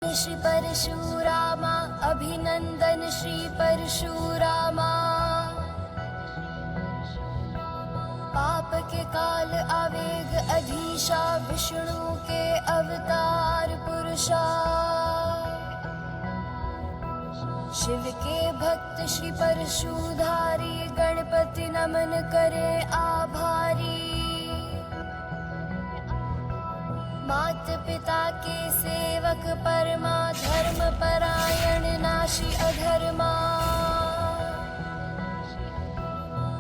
श्री परशुरामा अभिनंदन श्री परशुरामा। पाप के काल आवेग अधीशा विष्णु के अवतार पुरुषा। शिव के भक्त श्री परशुधारी गणपति नमन करे आभारी। मात पिता के सेवक परमा धर्म परायण नाशी अधर्मा।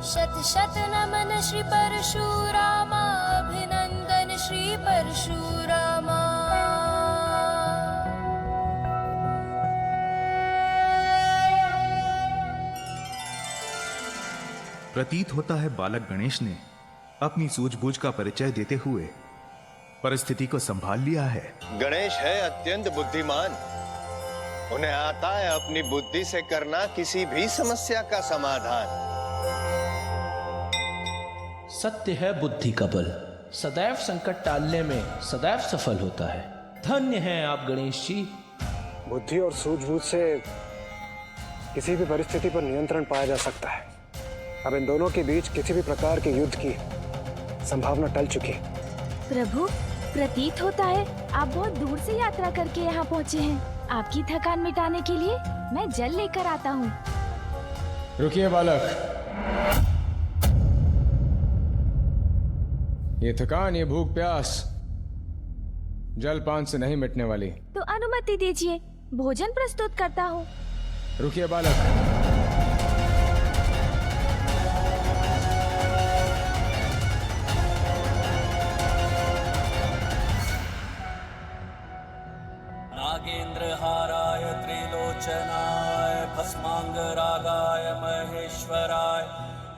शत शत नमन श्री परशुरामा अभिनंदन श्री परशुरामा। प्रतीत होता है बालक गणेश ने अपनी सूझबूझ का परिचय देते हुए परिस्थिति को संभाल लिया है। गणेश है अत्यंत बुद्धिमान। उन्हें आता है अपनी बुद्धि से करना किसी भी समस्या का समाधान। सत्य है बुद्धि का बल, सदैव संकट टालने में सदैव सफल होता है। धन्य हैं आप गणेश जी। बुद्धि और सूझबूझ से किसी भी परिस्थिति पर नियंत्रण पाया जा सकता है। अब इन दोनों के बीच किसी भी प्रकार के युद्ध की संभावना टल चुकी है। प्रभु, प्रतीत होता है आप बहुत दूर से यात्रा करके यहाँ पहुँचे हैं। आपकी थकान मिटाने के लिए मैं जल लेकर आता हूँ। रुकिए बालक, ये थकान, ये भूख प्यास जलपान से नहीं मिटने वाली। तो अनुमति दीजिए, भोजन प्रस्तुत करता हूँ। रुकिए बालक, नागेन्द्रहाराय त्रिलोचनाय भस्मांगरागाय महेश्वराय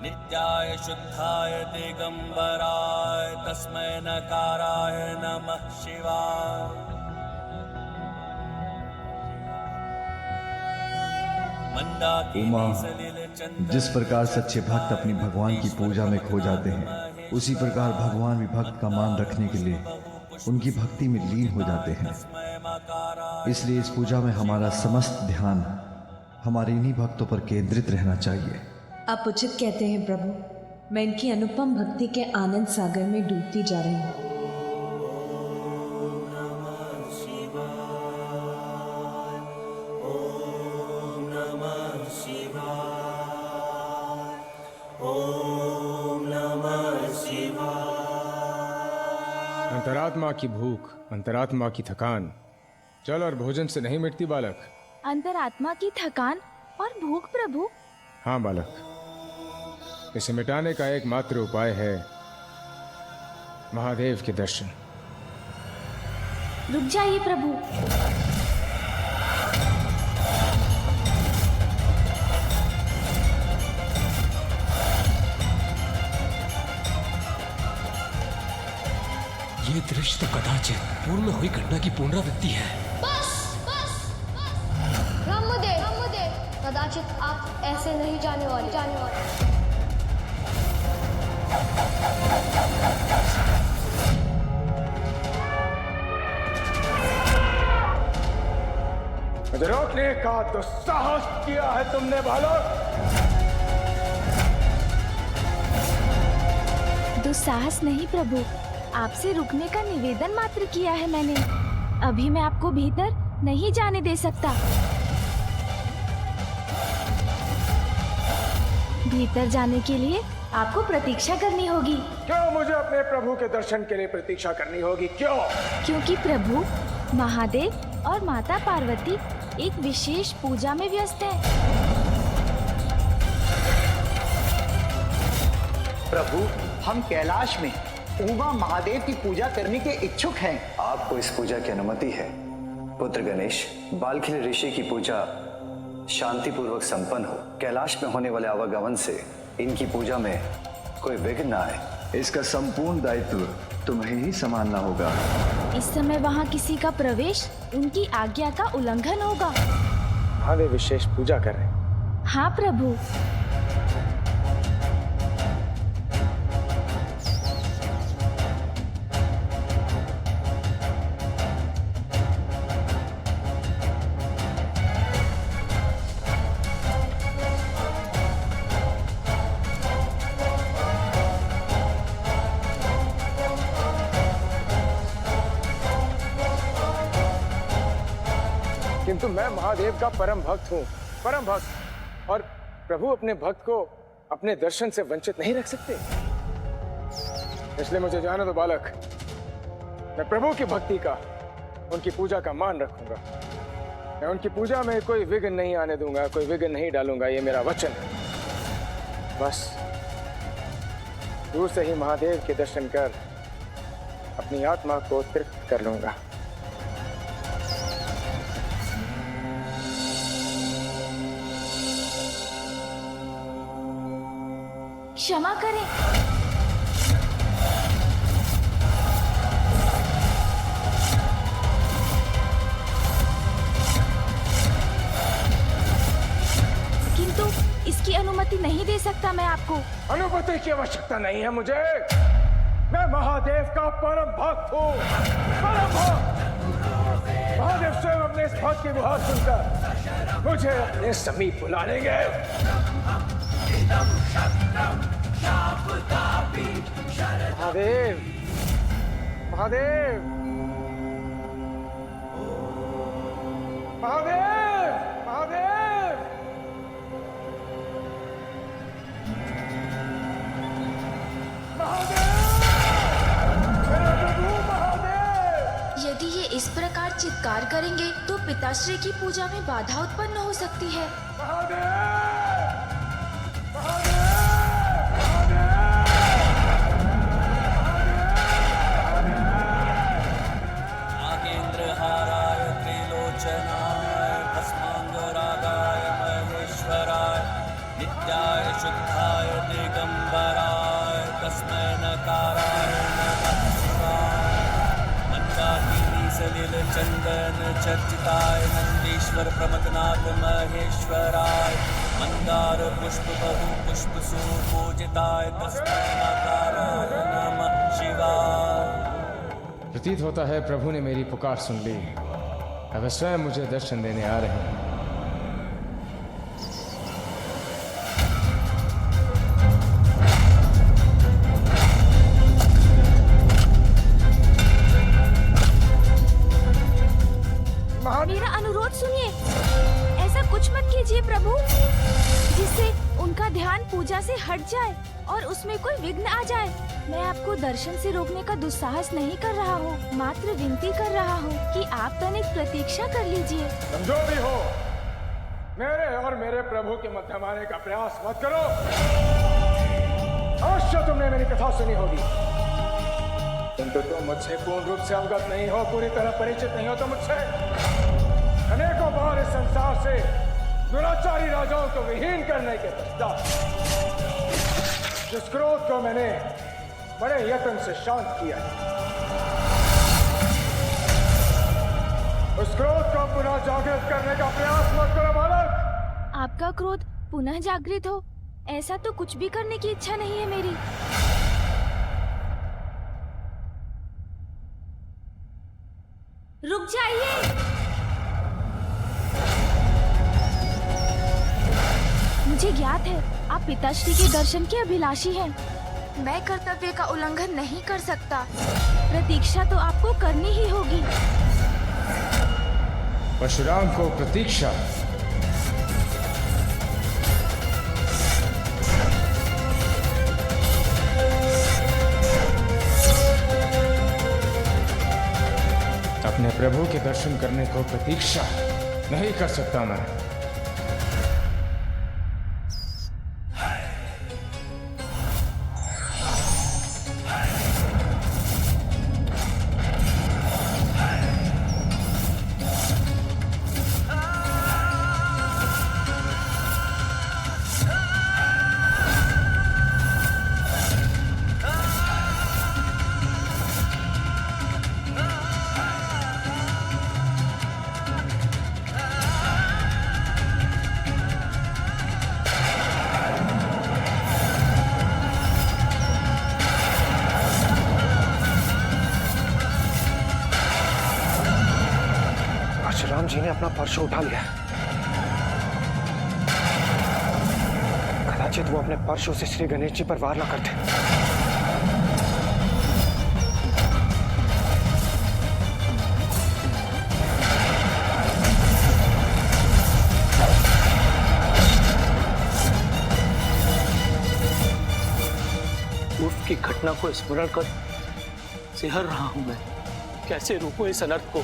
नित्याय शुद्धाय दिगंबराय तस्मै नकाराय नमः शिवाय। उमा, जिस प्रकार सच्चे भक्त अपनी भगवान की पूजा में खो जाते हैं, उसी प्रकार भगवान भी भक्त का मान रखने के लिए उनकी भक्ति में लीन हो जाते हैं। इसलिए इस पूजा में हमारा समस्त ध्यान हमारे इन्हीं भक्तों पर केंद्रित रहना चाहिए। आप उचित कहते हैं प्रभु। मैं इनकी अनुपम भक्ति के आनंद सागर में डूबती जा रही हूँ। अंतरात्मा की भूख, अंतरात्मा की थकान जल और भोजन से नहीं मिटती बालक। अंतरात्मा की थकान और भूख प्रभु? हाँ बालक, इसे मिटाने का एकमात्र उपाय है महादेव के दर्शन। रुक जाइए प्रभु। ये दृश्य तो कदाचित पूर्व में हुई घटना की पुनरावृत्ति है। बस बस बस। ब्रह्मदेव, कदाचित आप ऐसे नहीं जाने वाले। मुझे रोकने का दुस्साहस किया है तुमने बालक। दुस्साहस नहीं प्रभु, आपसे रुकने का निवेदन मात्र किया है मैंने। अभी मैं आपको भीतर नहीं जाने दे सकता। भीतर जाने के लिए आपको प्रतीक्षा करनी होगी। क्यों मुझे अपने प्रभु के दर्शन के लिए प्रतीक्षा करनी होगी? क्यों? क्योंकि प्रभु महादेव और माता पार्वती एक विशेष पूजा में व्यस्त हैं। प्रभु, हम कैलाश में उमा महादेव की पूजा करने के इच्छुक हैं। आपको इस पूजा की अनुमति है। पुत्र गणेश, बालखिल ऋषि की पूजा शांतिपूर्वक संपन्न हो। कैलाश में होने वाले आवागमन से इनकी पूजा में कोई विघ्न न आए। इसका संपूर्ण दायित्व तुम्हें ही संभालना होगा। इस समय वहाँ किसी का प्रवेश उनकी आज्ञा का उल्लंघन होगा। हाँ, वे विशेष पूजा कर रहे हैं। हाँ प्रभु। किंतु मैं महादेव का परम भक्त हूँ, परम भक्त। और प्रभु अपने भक्त को अपने दर्शन से वंचित नहीं रख सकते। इसलिए मुझे जाने दो बालक, मैं प्रभु की भक्ति का, उनकी पूजा का मान रखूंगा। मैं उनकी पूजा में कोई विघ्न नहीं आने दूंगा, कोई विघ्न नहीं डालूंगा, ये मेरा वचन है। बस दूर से ही महादेव के दर्शन कर अपनी आत्मा को तृप्त कर लूंगा। क्षमा करें। किंतु इसकी अनुमति नहीं दे सकता मैं आपको। अनुमति की आवश्यकता नहीं है मुझे। मैं महादेव का परम भक्त हूँ, परम भक्त। महादेव स्वयं अपने इस भक्त की गुहार सुनकर मुझे अपने समीप बुला लेंगे। महादेव, महादेव, महादेव, महादेव। यदि ये इस प्रकार चित्कार करेंगे तो पिताश्री की पूजा में बाधा उत्पन्न हो सकती है। नागेन्द्रहाराय त्रिलोचनाय भस्मांगरागाय महेश्वराय नित्याय शुद्धाय दिगंबराय तस्मै नकाराय नमः शिवाय। मंदाकिनी सलिल चंदन चर्चिताय नंदीश्वर प्रमथनाथ महेश्वराय मंदार पुष्प बहु पुष्प सुपूजिताय तस्मै नकाराय नमः शिवाय। प्रतीत होता है प्रभु ने मेरी पुकार सुन ली। अब स्वयं मुझे दर्शन देने आ रहे हैं। मेरा अनुरोध सुनिए, ऐसा कुछ मत कीजिए प्रभु जिससे उनका ध्यान पूजा से हट जाए और उसमें कोई विघ्न आ जाए। मैं आपको दर्शन से रोकने का दुस्साहस नहीं कर रहा हूँ, मात्र विनती कर रहा हूँ कि आप तनिक प्रतीक्षा कर लीजिए। जो भी हो, मेरे और मेरे प्रभु के मध्य आने का प्रयास मत करो। अवश्य तुमने मेरी कथा सुनी होगी, किंतु तुम मुझसे पूर्ण रूप से अवगत नहीं हो, पूरी तरह परिचित नहीं हो। तो मुझसे अनेकों बार इस संसार से दुराचारी राजाओं को विहीन करने के पश्चात जिस क्रोध को मैंने बड़े यत्न से शांत किया, उस क्रोध को पुनः जागृत करने का प्रयास मत करो बालक। आपका क्रोध पुनः जागृत हो, ऐसा तो कुछ भी करने की इच्छा नहीं है मेरी। रुक जाइए। मुझे ज्ञात है आप पिताश्री के दर्शन के अभिलाषी हैं। मैं कर्तव्य का उल्लंघन नहीं कर सकता। प्रतीक्षा तो आपको करनी ही होगी। परशुराम को प्रतीक्षा। अपने प्रभु के दर्शन करने को प्रतीक्षा नहीं कर सकता मैं। राम जी ने अपना परशु उठा लिया। कदाचित वो अपने परशु से श्री गणेश जी पर वार न करते। घटना को स्मरण कर सिहर रहा हूं मैं। कैसे रोकूं इस अनर्थ को?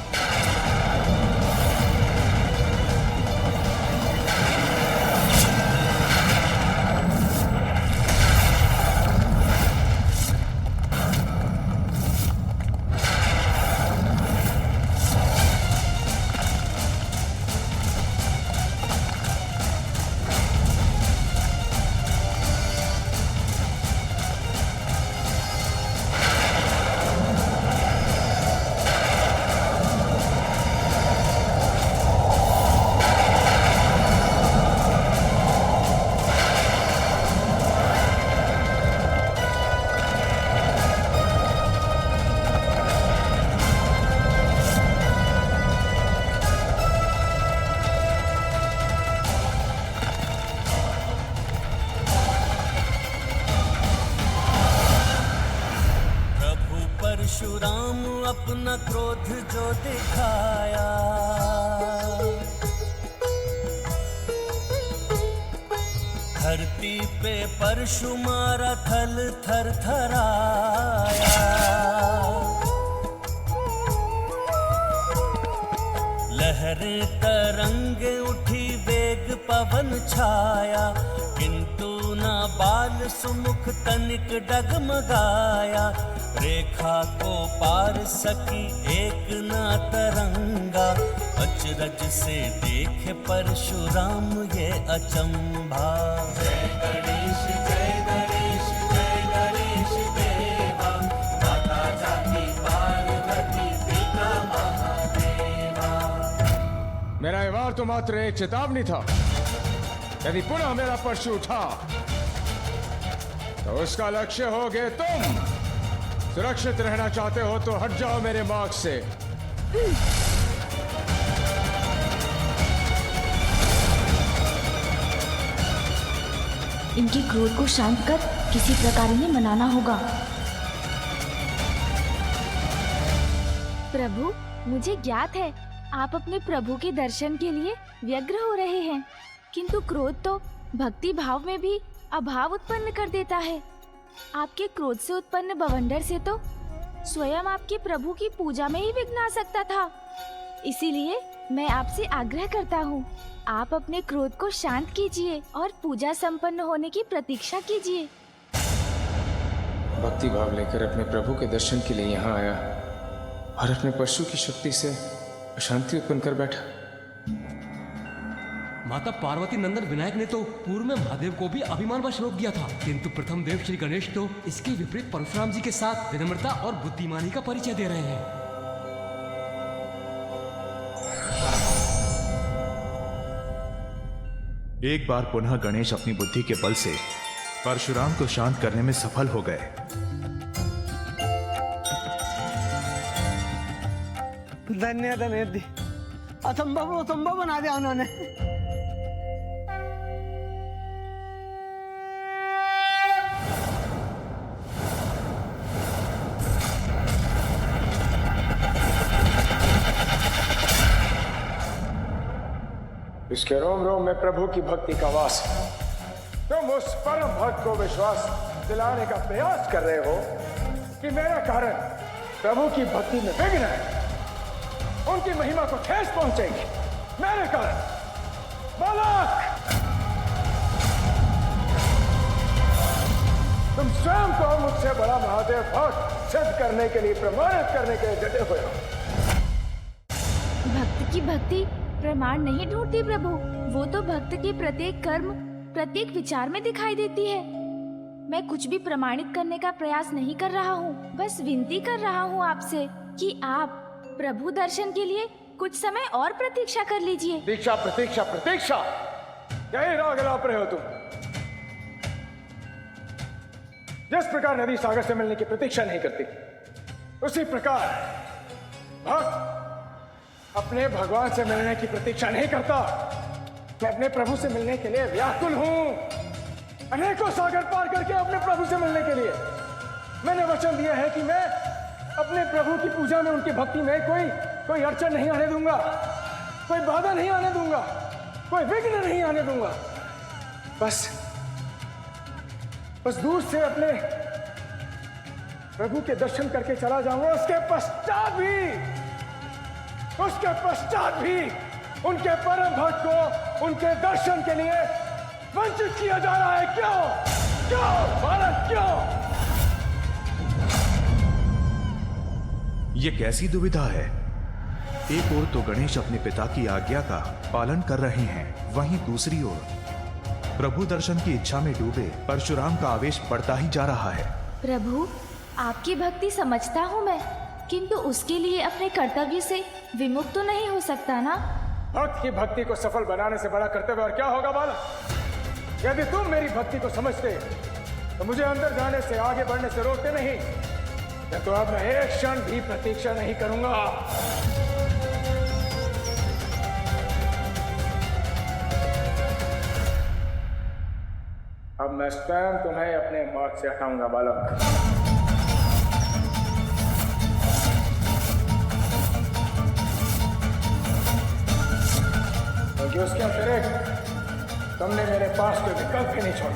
परशुराम अपना क्रोध जो दिखाया, धरती पे परशु मारा थल थर थराया। लहरें तरंगे उठी वेग पवन छाया, किंतु ना बाल सुमुख तनिक डगमगाया। रेखा को पार सकी एक ना तरंगा, अचरज से देखे परशुराम ये अचंभा। जय गणेश जय गणेश जय गणेश देवा, माता जाकी पार्वती पिता महादेवा। मेरा ये वार तो मात्र एक चेतावनी था। यदि पुनः मेरा परशु उठा तो उसका लक्ष्य होगे तुम। सुरक्षित रहना चाहते हो तो हट जाओ मेरे मार्ग से। इनके क्रोध को शांत कर किसी प्रकार इन्हें मनाना होगा। प्रभु, मुझे ज्ञात है आप अपने प्रभु के दर्शन के लिए व्यग्र हो रहे हैं, किंतु क्रोध तो भक्ति भाव में भी अभाव उत्पन्न कर देता है। आपके क्रोध से उत्पन्न बवंडर से तो स्वयं आपके प्रभु की पूजा में ही विघ्न आ सकता था। इसीलिए मैं आपसे आग्रह करता हूँ, आप अपने क्रोध को शांत कीजिए और पूजा संपन्न होने की प्रतीक्षा कीजिए। भक्ति भाव लेकर अपने प्रभु के दर्शन के लिए यहाँ आया और अपने परशु की शक्ति से अशांति उत्पन्न कर बैठा। माता पार्वती नंदन विनायक ने तो पूर्व में महादेव को भी अभिमानवश रोक दिया था, किंतु प्रथम देव श्री गणेश तो इसके विपरीत परशुराम जी के साथ विनम्रता और बुद्धिमानी का परिचय दे रहे हैं। एक बार पुनः गणेश अपनी बुद्धि के बल से परशुराम को शांत करने में सफल हो गए। धन्यवाद। असंभव असंभव बना दिया उन्होंने। इसके रोम रोम में प्रभु की भक्ति का वास है। तुम उस परम भक्त को विश्वास दिलाने का प्रयास कर रहे हो कि मेरा कारण प्रभु की भक्ति में विघ्न है, उनकी महिमा को ठेस पहुंचेगी मेरे कारण। बालक, तुम स्वयं को मुझसे बड़ा महादेव भक्त सिद्ध करने के लिए, प्रमाणित करने के लिए डटे हुए हो। भक्त की भक्ति प्रमाण नहीं ढूंढती प्रभु, वो तो भक्त के प्रत्येक कर्म, प्रत्येक विचार में दिखाई देती है। मैं कुछ भी प्रमाणित करने का प्रयास नहीं कर रहा हूँ, बस विनती कर रहा हूँ आपसे कि आप प्रभु दर्शन के लिए कुछ समय और प्रतीक्षा कर लीजिए। प्रतीक्षा प्रतीक्षा प्रतीक्षा, यही राग लाप रहे हो तुम। जिस प्रकार नदी सागर से मिलने की प्रतीक्षा नहीं करती, उसी प्रकार भक्त अपने भगवान से मिलने की प्रतीक्षा नहीं करता। मैं अपने प्रभु से मिलने के लिए व्याकुल हूं, अनेकों सागर पार करके अपने प्रभु से मिलने के लिए। मैंने वचन दिया है कि मैं अपने प्रभु की पूजा में, उनकी भक्ति में कोई अड़चन नहीं आने दूंगा, कोई बाधा नहीं आने दूंगा, कोई विघ्न नहीं आने दूंगा। बस दूर से अपने प्रभु के दर्शन करके चला जाऊंगा, उसके पश्चात भी उनके परम भक्त को उनके दर्शन के लिए वंचित किया जा रहा है। क्यों बालक, क्यों? ये कैसी दुविधा है? एक ओर तो गणेश अपने पिता की आज्ञा का पालन कर रहे हैं, वहीं दूसरी ओर प्रभु दर्शन की इच्छा में डूबे परशुराम का आवेश बढ़ता ही जा रहा है। प्रभु, आपकी भक्ति समझता हूँ मैं, किंतु उसके लिए अपने कर्तव्य से विमुख तो नहीं हो सकता ना। भक्त की भक्ति को सफल बनाने से बड़ा कर्तव्य और क्या होगा बालक? यदि तुम मेरी भक्ति को समझते तो मुझे अंदर जाने से, आगे बढ़ने से रोकते नहीं। तो अब मैं एक क्षण भी प्रतीक्षा नहीं करूंगा। अब मैं स्वयं तुम्हें अपने मार्ग से हटाऊंगा बालक। क्योंकि उसके अतिरिक्त तुमने मेरे पास कोई विकल्प ही नहीं छोड़ा।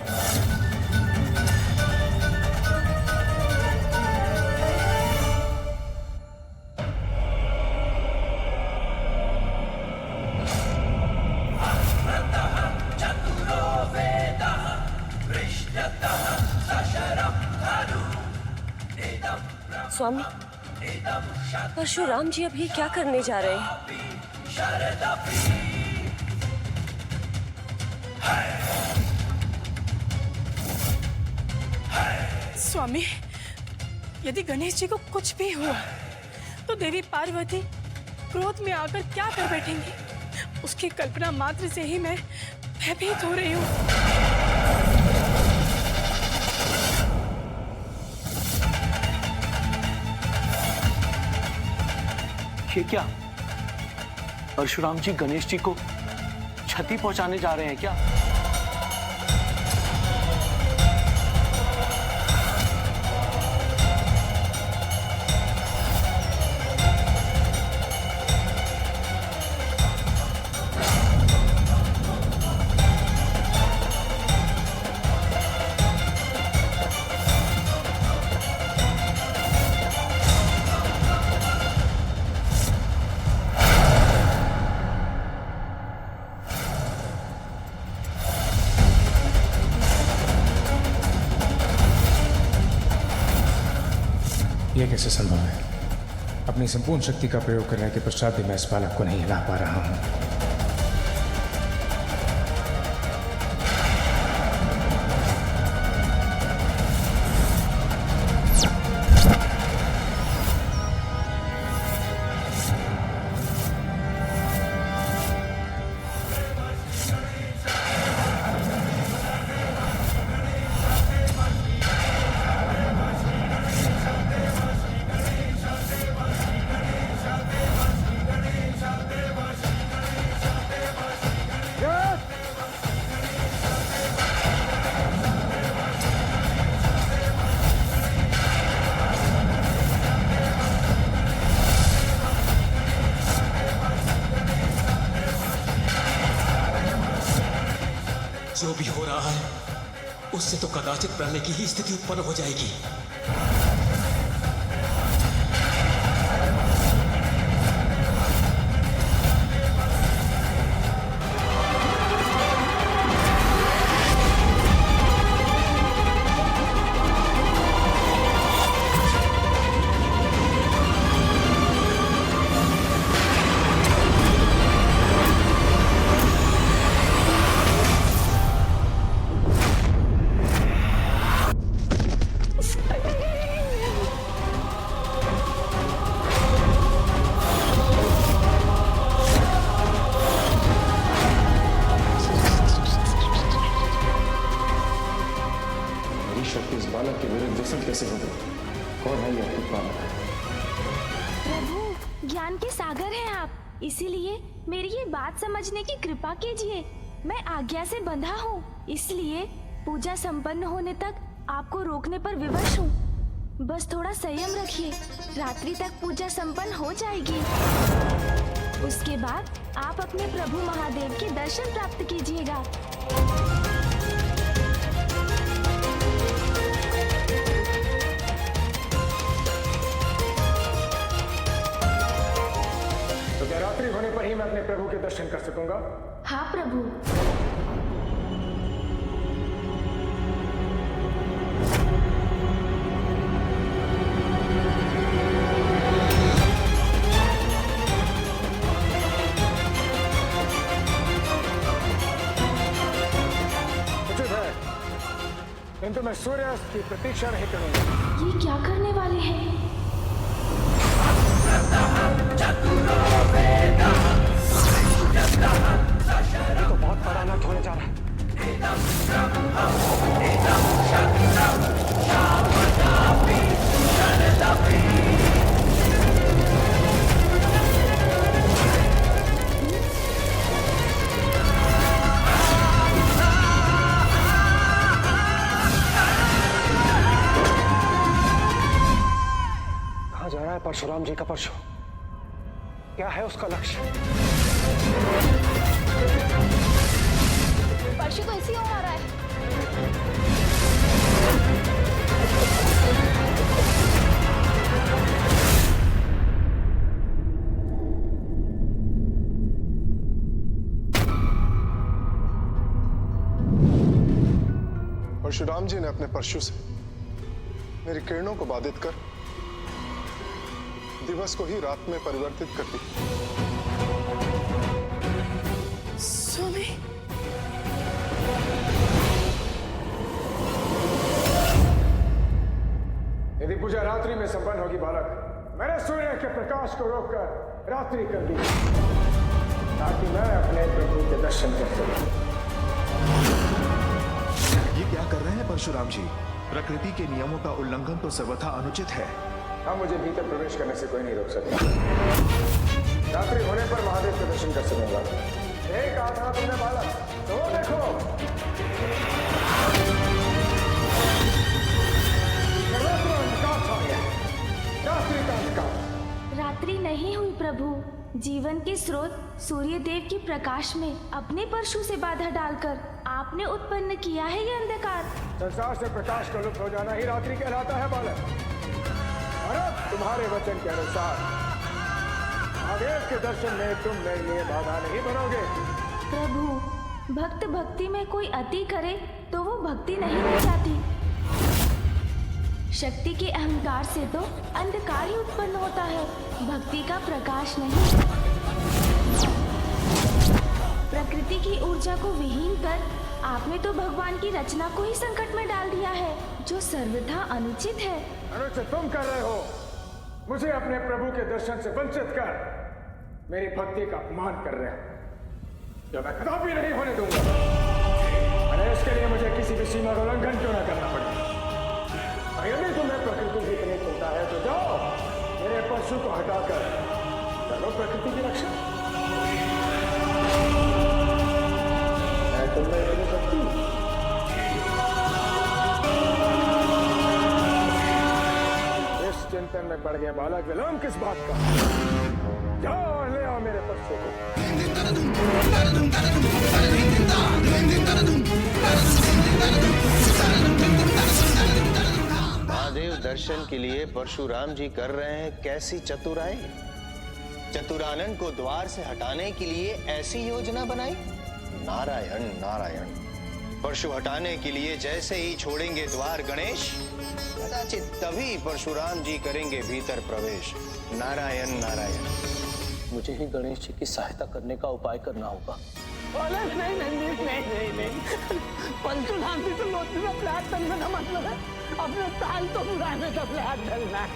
स्वामी, परशुराम जी अभी क्या करने जा रहे हैं? स्वामी, यदि गणेश जी को कुछ भी हुआ तो देवी पार्वती क्रोध में आकर क्या कर बैठेंगी? उसकी कल्पना मात्र से ही मैं भयभीत हो रही हूँ। ये क्या? परशुराम जी गणेश जी को क्षति पहुंचाने जा रहे हैं क्या? यह कैसे संभव है? अपनी संपूर्ण शक्ति का प्रयोग करने के पश्चात भी मैं इस बालक को नहीं हिला पा रहा हूं। जो भी हो रहा है उससे तो कदाचित प्रलय की ही स्थिति उत्पन्न हो जाएगी। शक्ति इस बालक के विरुद्ध विफल कैसे हो गई? कौन है यह बालक? प्रभु, ज्ञान के सागर हैं आप, इसीलिए मेरी ये बात समझने की कृपा कीजिए। मैं आज्ञा से बंधा हूँ, इसलिए पूजा संपन्न होने तक आपको रोकने पर विवश हूँ। बस थोड़ा संयम रखिए, रात्रि तक पूजा संपन्न हो जाएगी। उसके बाद आप अपने प्रभु महादेव के दर्शन प्राप्त कीजिएगा। रात्रि होने पर ही मैं अपने प्रभु के दर्शन कर सकूंगा। हाँ प्रभु। उचित है, किंतु मैं सूर्यास्त की प्रतीक्षा नहीं करूंगा। ये क्या करने वाले हैं? ये तो बहुत बड़ा अनर्थ होने जा रहा है। कहाँ जा रहा है परशुराम जी का परशु? क्या है उसका लक्ष्य? परशु तो इसी ओर आ रहा है। परशुराम जी ने अपने परशु से मेरी किरणों को बाधित कर दिवस को ही रात में परिवर्तित कर दी। स्वामी, यदि पूजा रात्रि में संपन्न होगी बालक, मैंने सूर्य के प्रकाश को रोककर रात्रि कर दी ताकि मैं अपने प्रभु के दर्शन कर सकूं। ये क्या कर रहे हैं परशुराम जी? प्रकृति के नियमों का उल्लंघन तो सर्वथा अनुचित है। अब मुझे भीतर प्रवेश करने से कोई नहीं रोक सकता। रात्रि होने पर महादेव के दर्शन कर सकूंगा। एक आधा तुमने बालक, तो वो देखो सर्वत्र अंधकार छा गया। रात्रि का अंधकार। रात्रि नहीं हुई प्रभु। जीवन के स्रोत सूर्य देव के प्रकाश में अपने परशु से बाधा डालकर आपने उत्पन्न किया है ये अंधकार। संसार से प्रकाश का लुप्त हो जाना ही रात्रि कहलाता है बालक। और अब तुम्हारे वचन के अनुसार महादेव के दर्शन में तुम मेरे लिए बाधा नहीं बनोगे। प्रभु, भक्त भक्ति में कोई अति करे तो वो भक्ति नहीं रह जाती। शक्ति के अहंकार से तो अंधकार ही उत्पन्न होता है, भक्ति का प्रकाश नहीं। प्रकृति की ऊर्जा को विहीन कर आपने तो भगवान की रचना को ही संकट में डाल दिया है, जो सर्वथा अनुचित है। अनुचित तुम कर रहे हो। मुझे अपने प्रभु के दर्शन से वंचित कर मेरी भक्ति का अपमान कर रहे हो, जो मैं कदापि नहीं होने दूंगा। अरे इसके लिए मुझे किसी भी सीमा का उल्लंघन क्यों न करना पड़े। और यदि तुम्हें प्रकृति की इतनी चिंता है तो जाओ मेरे परशु को हटाकर करो प्रकृति की रक्षा। मैं तुम्हें इतनी शक्ति चिंतन में पड़ गया बालक। विलंब किस बात का? जाओ और ले आओ मेरे परशु को। महादेव दर्शन के लिए परशुराम जी कर रहे हैं कैसी चतुराई। चतुरानन को द्वार से हटाने के लिए ऐसी योजना बनाई। नारायण नारायण। परशु हटाने के लिए जैसे ही छोड़ेंगे द्वार गणेश, कदाचित तभी परशुराम जी करेंगे भीतर प्रवेश। नारायण नारायण। मुझे ही गणेश जी की सहायता करने का उपाय करना होगा। नहीं नहीं नहीं नहीं नहीं, परशुराम जी तो लोटने में अपने हाथ डालने का मतलब है अपने ताल तो बुराने का अपने हाथ डालना है।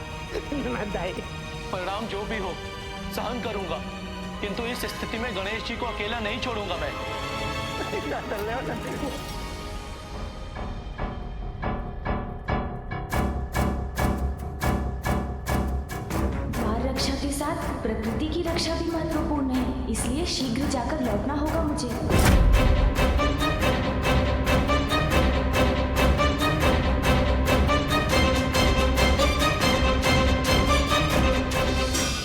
परिणाम जो भी हो सहन करूंगा, किंतु इस स्थिति में गणेश जी को अकेला नहीं छोड़ूंगा मैं। रक्षा के साथ प्रकृति की रक्षा भी महत्वपूर्ण है, इसलिए शीघ्र जाकर लौटना होगा मुझे।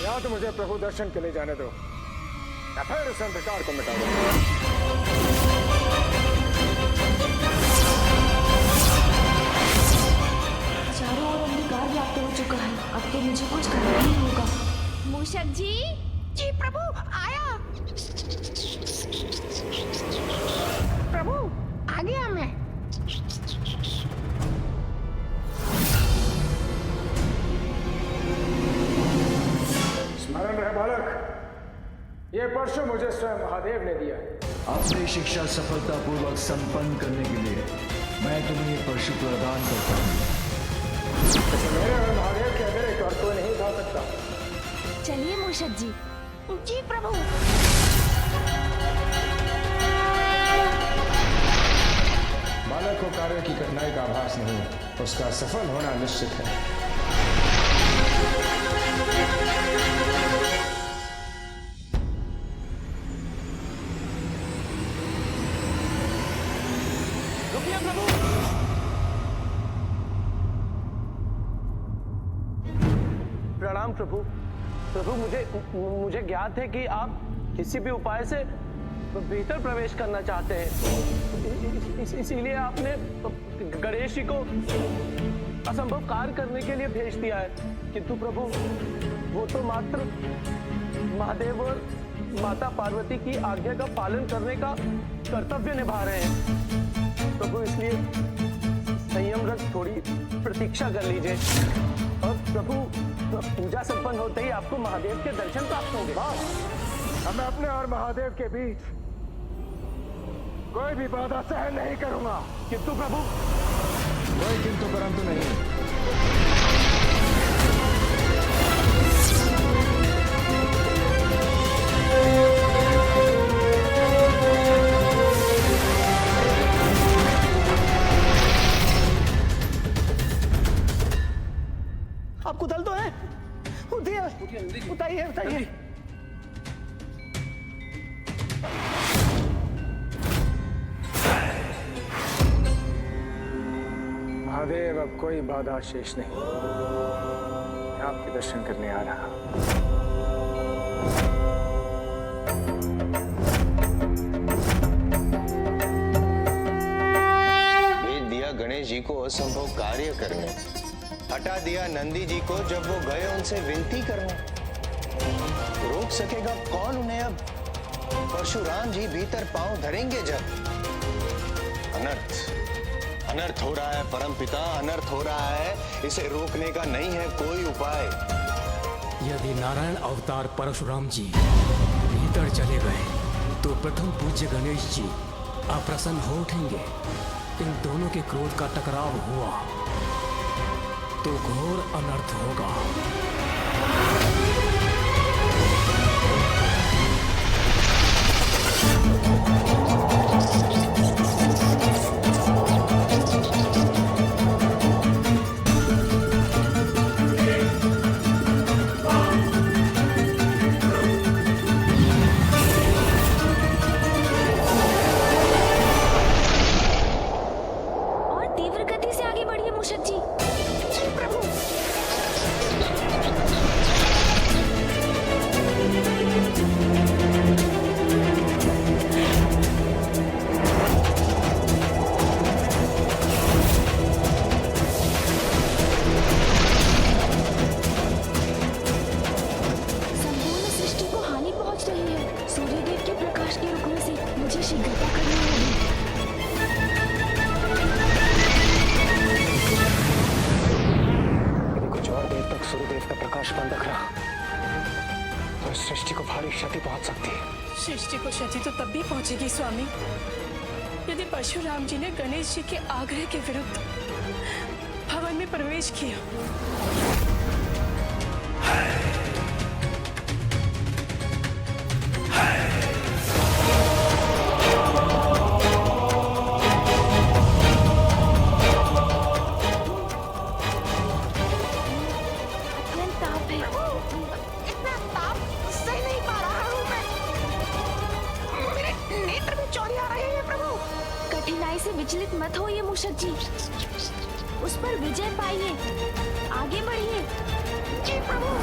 या तो मुझे प्रभु दर्शन के लिए जाने दो या फिर उस अंधकार को मिटा दो। चारों ओर अंधकार व्याप्त हो चुका है, अब तो मुझे कुछ करना ही होगा। मूषक जी, जी प्रभु, आया। प्रभु, आ गया मैं। स्मरण रहे बालक, ये परशु मुझे स्वयं महादेव ने दिया। अपनी शिक्षा सफलतापूर्वक संपन्न करने के लिए मैं तुम्हें ये परशु प्रदान करता हूँ। मेरे और महादेव के अतिरिक्त और कोई नहीं खा सकता। चलिए मूषक जी। जी प्रभु। बालक को कार्य की कठिनाई का आभास नहीं, उसका सफल होना निश्चित है। रुकिए प्रभु। प्रणाम प्रभु। प्रभु, मुझे ज्ञात है कि आप किसी भी उपाय से भीतर प्रवेश करना चाहते हैं। इसीलिए आपने गणेश जी को असंभव कार्य करने के लिए भेज दिया है। किंतु प्रभु, वो तो मात्र महादेव और माता पार्वती की आज्ञा का पालन करने का कर्तव्य निभा रहे हैं। प्रभु, इसलिए संयम रख थोड़ी प्रतीक्षा कर लीजिए। और प्रभु, पूजा संपन्न होते ही आपको महादेव के दर्शन प्राप्त होंगे। मैं अपने और महादेव के बीच कोई भी बाधा सहन नहीं करूंगा। किंतु प्रभु, कोई किंतु परंतु नहीं। आपको दल तो है? उठाइए, उठाइए। महादेव, अब कोई बाधा शेष नहीं। मैं आपके दर्शन करने आ रहा। भेज दिया गणेश जी को असंभव कार्य करने, हटा दिया नंदी जी को जब वो गए उनसे विनती करने। रोक सकेगा कौन उन्हें अब? परशुराम जी भीतर पांव धरेंगे जब। अनर्थ हो रहा है परमपिता, अनर्थ हो रहा है। इसे रोकने का नहीं है कोई उपाय। यदि नारायण अवतार परशुराम जी भीतर चले गए तो प्रथम पूज्य गणेश जी अप्रसन्न हो उठेंगे। इन दोनों के क्रोध का टकराव हुआ तो घोर अनर्थ होगा। सृष्टि को भारी क्षति पहुंच सकती है। सृष्टि को क्षति तो तब भी पहुंचेगी स्वामी, यदि परशुराम जी ने गणेश जी के आग्रह के विरुद्ध भवन में प्रवेश किया। विचलित मत होइए मूषक जी, उस पर विजय पाइए, आगे बढ़िए। जी प्रभु।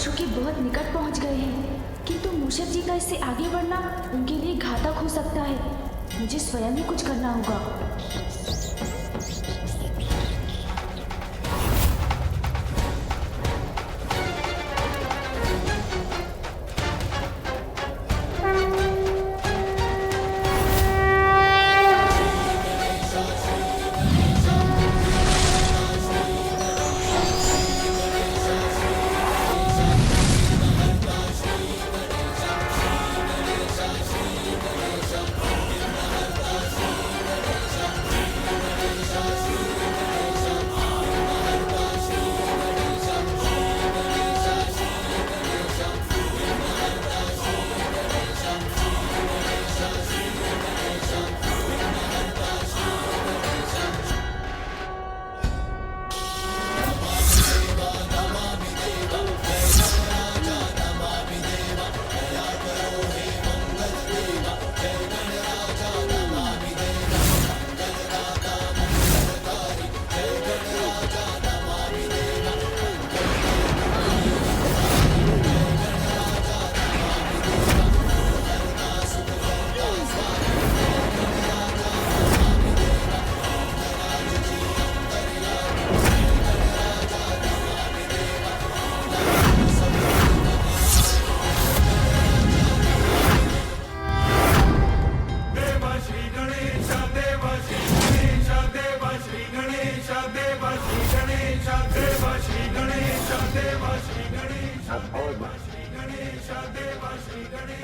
परशु के बहुत निकट पहुंच गए हैं, किंतु मूषक जी का इससे आगे बढ़ना उनके लिए घातक हो सकता है। मुझे स्वयं ही कुछ करना होगा।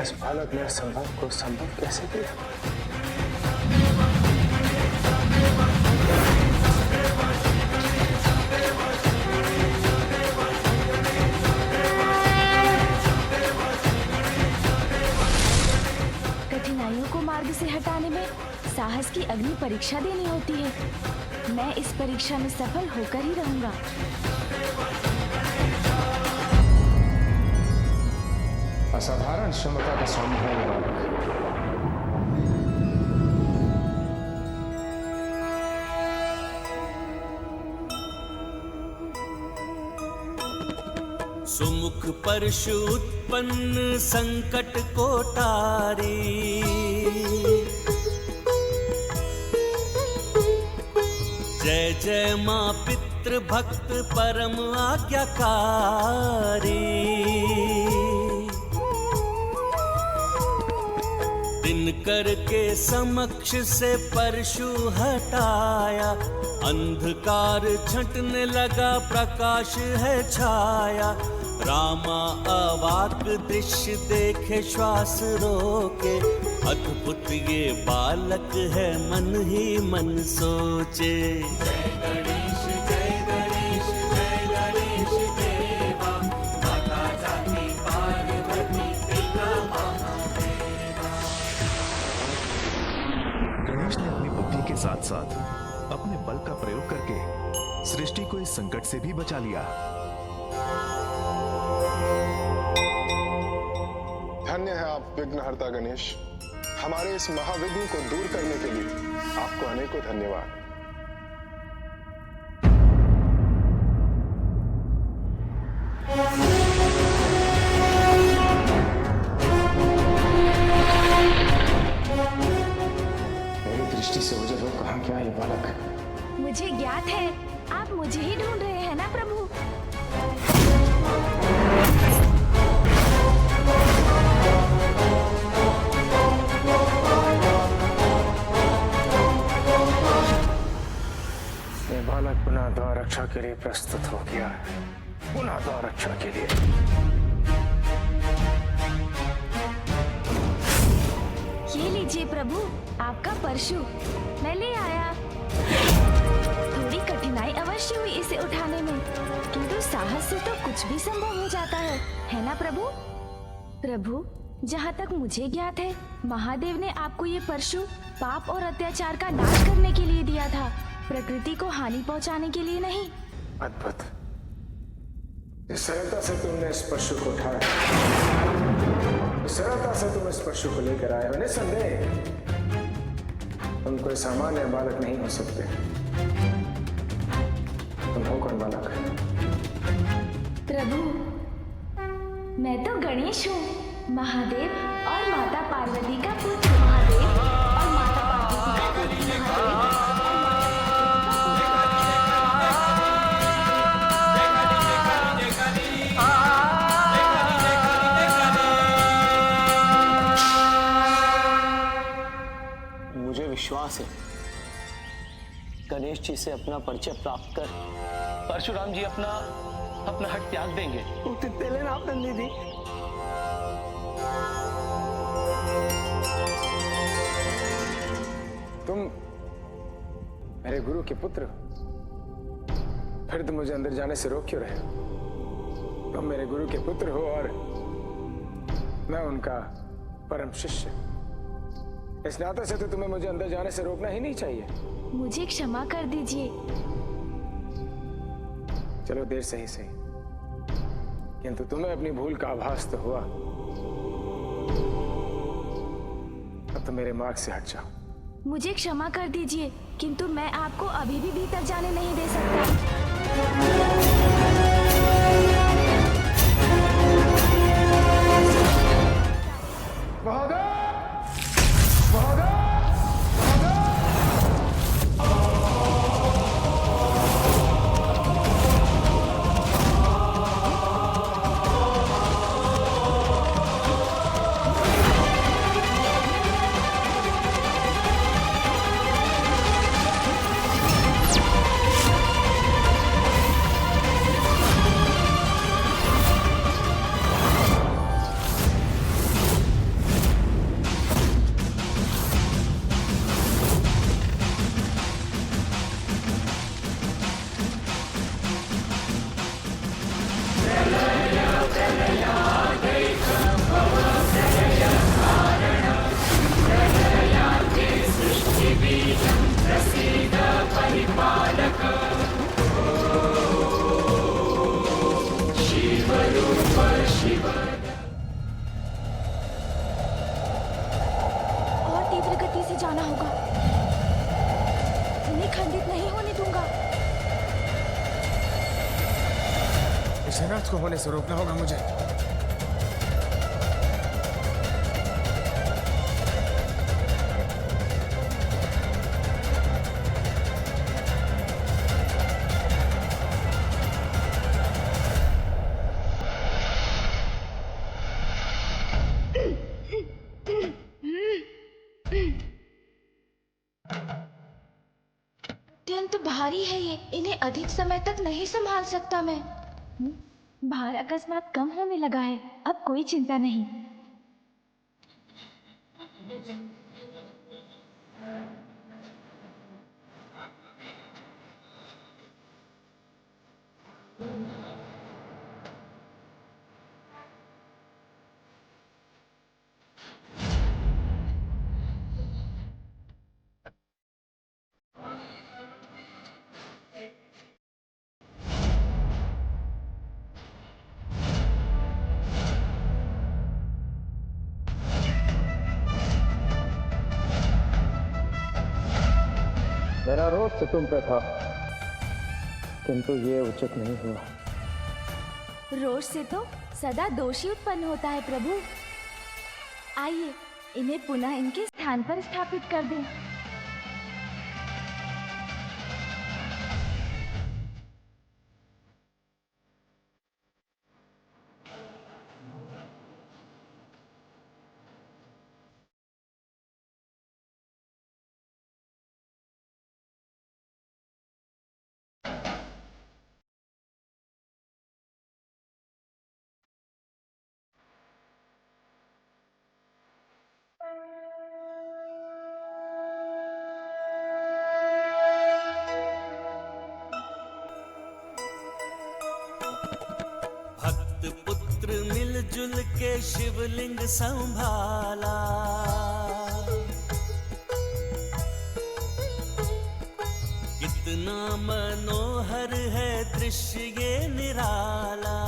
इस बालक ने संभव को संभव कैसे किया? कठिनाइयों को मार्ग से हटाने में साहस की अग्नि परीक्षा देनी होती है। मैं इस परीक्षा में सफल होकर ही रहूंगा। असाधारण क्षमता का स्वामी है ये बालक। सुमुख परशु उत्पन्न संकट को टारी, जय जय मां पितृ भक्त परम आज्ञाकारी। दिनकर के समक्ष से परशु हटाया, अंधकार छंटने लगा प्रकाश है छाया। रामा अवाक दृश्य देखे श्वास रोके, अद्भुत ये बालक है मन ही मन सोचे। जय गणेश जय गणेश जय गणेश देवा, माता जाति पार्वती पिता महादेवा। गणेश ने अपनी बुद्धि के साथ साथ अपने बल का प्रयोग करके सृष्टि को इस संकट से भी बचा लिया। धन्य है आप विघ्नहर्ता गणेश। हमारे इस महाविघ्न को दूर करने के लिए आपको अनेकों धन्यवाद। मेरी दृष्टि से ओझल हो कहाँ क्या ये बालक? मुझे ज्ञात है आप मुझे ही ढूंढ रहे हैं ना प्रभु। ये बालक पुनः द्वार रक्षा के लिए प्रस्तुत हो गया है। पुनः द्वार रक्षा के लिए। ये लीजिए प्रभु आपका परशु, मैं ले आया। थोड़ी कठिनाई अवश्य हुई इसे उठाने में, किंतु साहस से तो कुछ भी संभव हो जाता है ना प्रभु? प्रभु, जहाँ तक मुझे ज्ञात है महादेव ने आपको ये परशु पाप और अत्याचार का नाश करने के लिए दिया था, प्रकृति को हानि पहुँचाने के लिए नहीं। अद्भुत। जिस सरलता से तुमने इस परशु को उठाया, जिस सरलता से तुम इस परशु को लेकर आए हो, निस्संदेह तुम कोई सामान्य बालक नहीं हो सकते। तुम हो कौन बालक? प्रभु, मैं तो गणेश हूँ, महादेव और माता पार्वती का पुत्र। महादेव और माता पार्वती का पुत्र। मुझे विश्वास है गणेश जी से अपना परिचय प्राप्त कर परशुराम जी अपना हट त्याग देंगे। लेना आप नंदी जी। तुम मेरे गुरु के पुत्र हो, फिर तुम मुझे अंदर जाने से रोक क्यों रहे हो? तुम मेरे गुरु के पुत्र हो और मैं उनका परम शिष्य। इस नाते से तो तुम्हें मुझे अंदर जाने से रोकना ही नहीं चाहिए। मुझे क्षमा कर दीजिए। चलो देर से ही सही, किंतु तुम्हें अपनी भूल का आभास तो हुआ। अब तो मेरे मार्ग से हट जाओ। मुझे क्षमा कर दीजिए, किंतु मैं आपको अभी भी भीतर जाने नहीं दे सकता। और तीव्र गति से जाना होगा, इन्हें खंडित नहीं होने दूंगा। इस अनर्थ को होने से रोकना होगा मुझे। अत्यंत भारी है ये, इन्हें अधिक समय तक नहीं संभाल सकता मैं। भार अकस्मात कम होने लगा है, अब कोई चिंता नहीं। मेरा रोज से तुम पे था, किंतु ये उचित नहीं हुआ। रोष से तो सदा दोषी उत्पन्न होता है प्रभु। आइए इन्हें पुनः इनके स्थान पर स्थापित कर दें। भक्त पुत्र मिलजुल के शिवलिंग संभाला, कितना मनोहर है दृश्य ये निराला।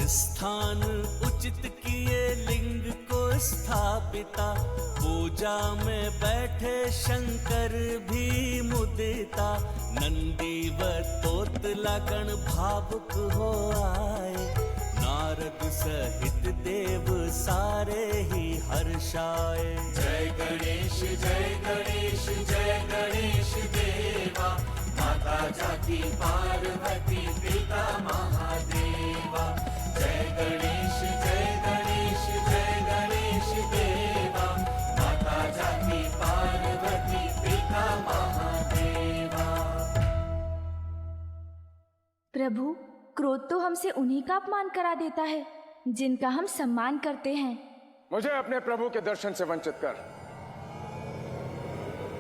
स्थान उचित किए लिंग को स्थापिता, पूजा में बैठे शंकर भी मुदिता, नंदी व तोतला गण भावुक हो आए, नारद सहित देव सारे ही हर्षाए। जय गणेश जय गणेश जय गणेश देवा, माता जाति पार्वती पिता महादेवा। जय गणेश जय गणेश जय गणेश देवा, माता जाति पार्वती पिता महादेवा। प्रभु, क्रोध तो हमसे उन्हीं का अपमान करा देता है जिनका हम सम्मान करते हैं। मुझे अपने प्रभु के दर्शन से वंचित कर।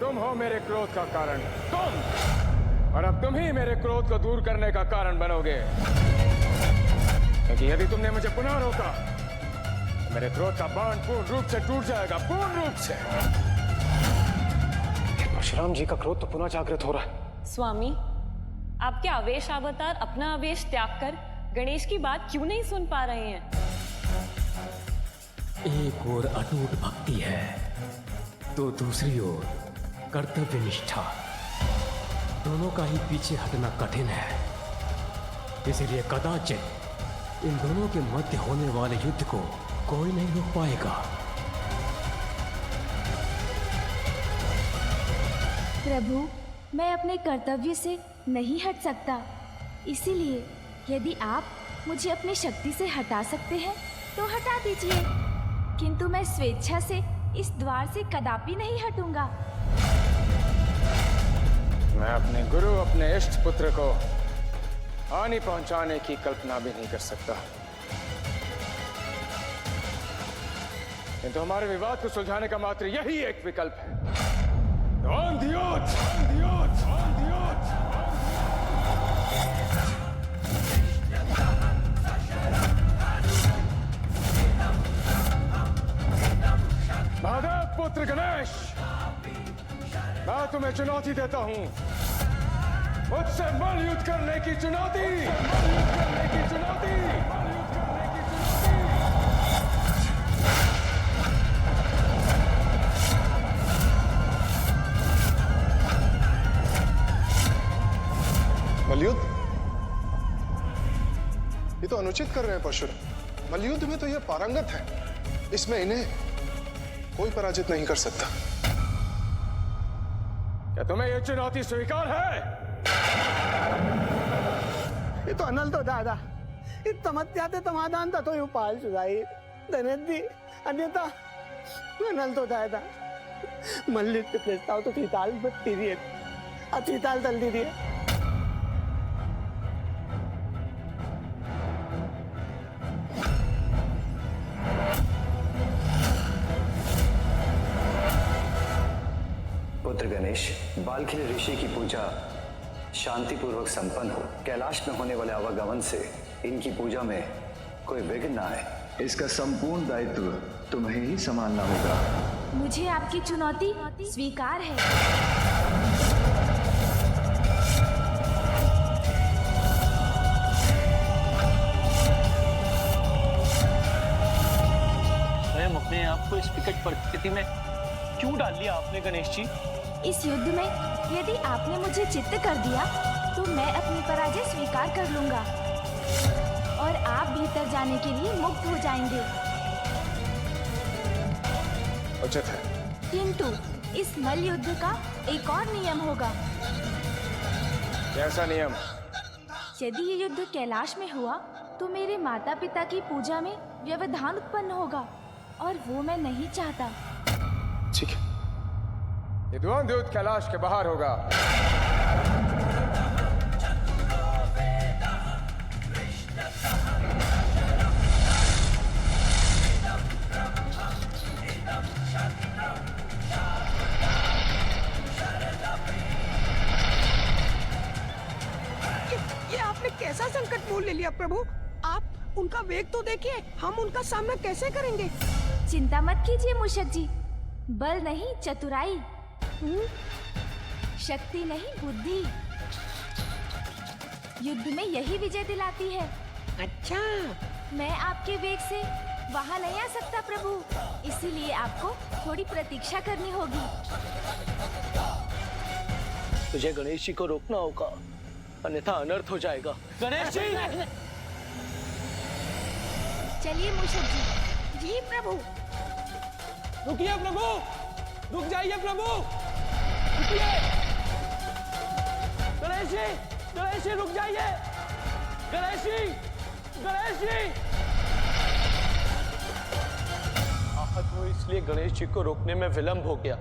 तुम हो मेरे क्रोध का कारण, तुम, और अब तुम ही मेरे क्रोध को दूर करने का कारण बनोगे। क्योंकि यदि तुमने मुझे पुनः रोका तो मेरे क्रोध का बाण पूर्ण रूप से टूट जाएगा, पूर्ण रूप से। परशुराम जी का क्रोध तो पुनः जागृत हो रहा है। स्वामी, आपके आवेश अवतार अपना आवेश त्याग कर गणेश की बात क्यों नहीं सुन पा रहे हैं? एक ओर अटूट भक्ति है तो दूसरी ओर कर्तव्य निष्ठा, दोनों का ही पीछे हटना कठिन है। इसलिए कदाचित इन दोनों के मध्य होने वाले युद्ध को कोई नहीं रोक पाएगा। प्रभु, मैं अपने कर्तव्य से नहीं हट सकता, इसीलिए यदि आप मुझे अपनी शक्ति से हटा सकते हैं तो हटा दीजिए, किंतु मैं स्वेच्छा से इस द्वार से कदापि नहीं हटूंगा। मैं अपने गुरु, अपने इष्ट पुत्र को हानि पहुंचाने की कल्पना भी नहीं कर सकता, किंतु हमारे विवाद को सुलझाने का मात्र यही एक विकल्प है। On the odds! On the odds! On the odds! Mahadev पुत्र गणेश, मैं तुम्हें चुनौती देता हूं। मुझसे मल युद्ध करने की चुनौती, मल युद्ध करने की चुनौती, मल युद्ध करने की चुनौती। मलयुद्ध? ये तो अनुचित कर रहे हैं परशुराम। मलयुद्ध में तो ये पारंगत है, इसमें इन्हें कोई पराजित नहीं कर सकता। क्या तुम्हें ये चुनौती स्वीकार है? ये तो अनल तो दादा, ये तमत्याते समाधान था तो उपाय सुधाई धनेदी अन्यथा अनल तो दादा। मल्लित प्रस्ताव तो त्रिताल बत्ती दिए, अत्रिताल तल दिए। पुत्र गणेश, बालखिल ऋषि की पूजा शांतिपूर्वक संपन्न हो, कैलाश में होने वाले आवागमन से इनकी पूजा में कोई विघ्न न आए, इसका संपूर्ण दायित्व तुम्हें ही संभालना होगा। मुझे आपकी चुनौती स्वीकार है। स्वयं अपने आप को इस विकट परिस्थिति में क्यों डाल लिया आपने गणेश जी? इस युद्ध में यदि आपने मुझे चित्त कर दिया तो मैं अपनी पराजय स्वीकार कर लूंगा और आप भीतर जाने के लिए मुक्त हो जाएंगे। उचित है, किंतु इस मल युद्ध का एक और नियम होगा। कैसा नियम? यदि ये युद्ध कैलाश में हुआ तो मेरे माता पिता की पूजा में व्यवधान उत्पन्न होगा और वो मैं नहीं चाहता। ठीक है, ये द्वंद्व युद्ध कैलाश के बाहर होगा। ये आपने कैसा संकट मोल ले लिया प्रभु? आप उनका वेग तो देखिए, हम उनका सामना कैसे करेंगे? चिंता मत कीजिए मूषक जी, बल नहीं चतुराई, शक्ति नहीं बुद्धि, युद्ध में यही विजय दिलाती है। अच्छा, मैं आपके वेग से वहाँ नहीं आ सकता प्रभु, इसीलिए आपको थोड़ी प्रतीक्षा करनी होगी। तुझे गणेश जी को रोकना होगा, अन्यथा अनर्थ हो जाएगा। गणेश जी! चलिए मूषक जी। जी प्रभु। रुकिए प्रभु, रुक जाइए प्रभु, रुकिए। गणेश जी रुक जाइए। गणेश जी। आहत हो इसलिए गणेश जी को रोकने में विलंब हो गया।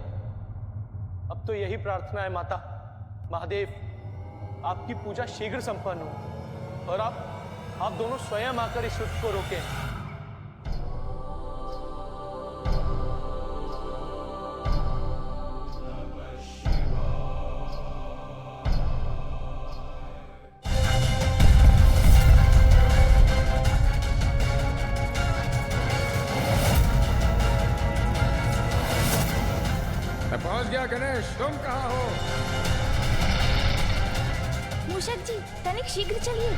अब तो यही प्रार्थना है माता, महादेव आपकी पूजा शीघ्र संपन्न हो और आप दोनों स्वयं आकर इस युद्ध को रोकें। पहुंच गया गणेश, तुम कहाँ हो? मूषक जी, तनिक शीघ्र चलिए।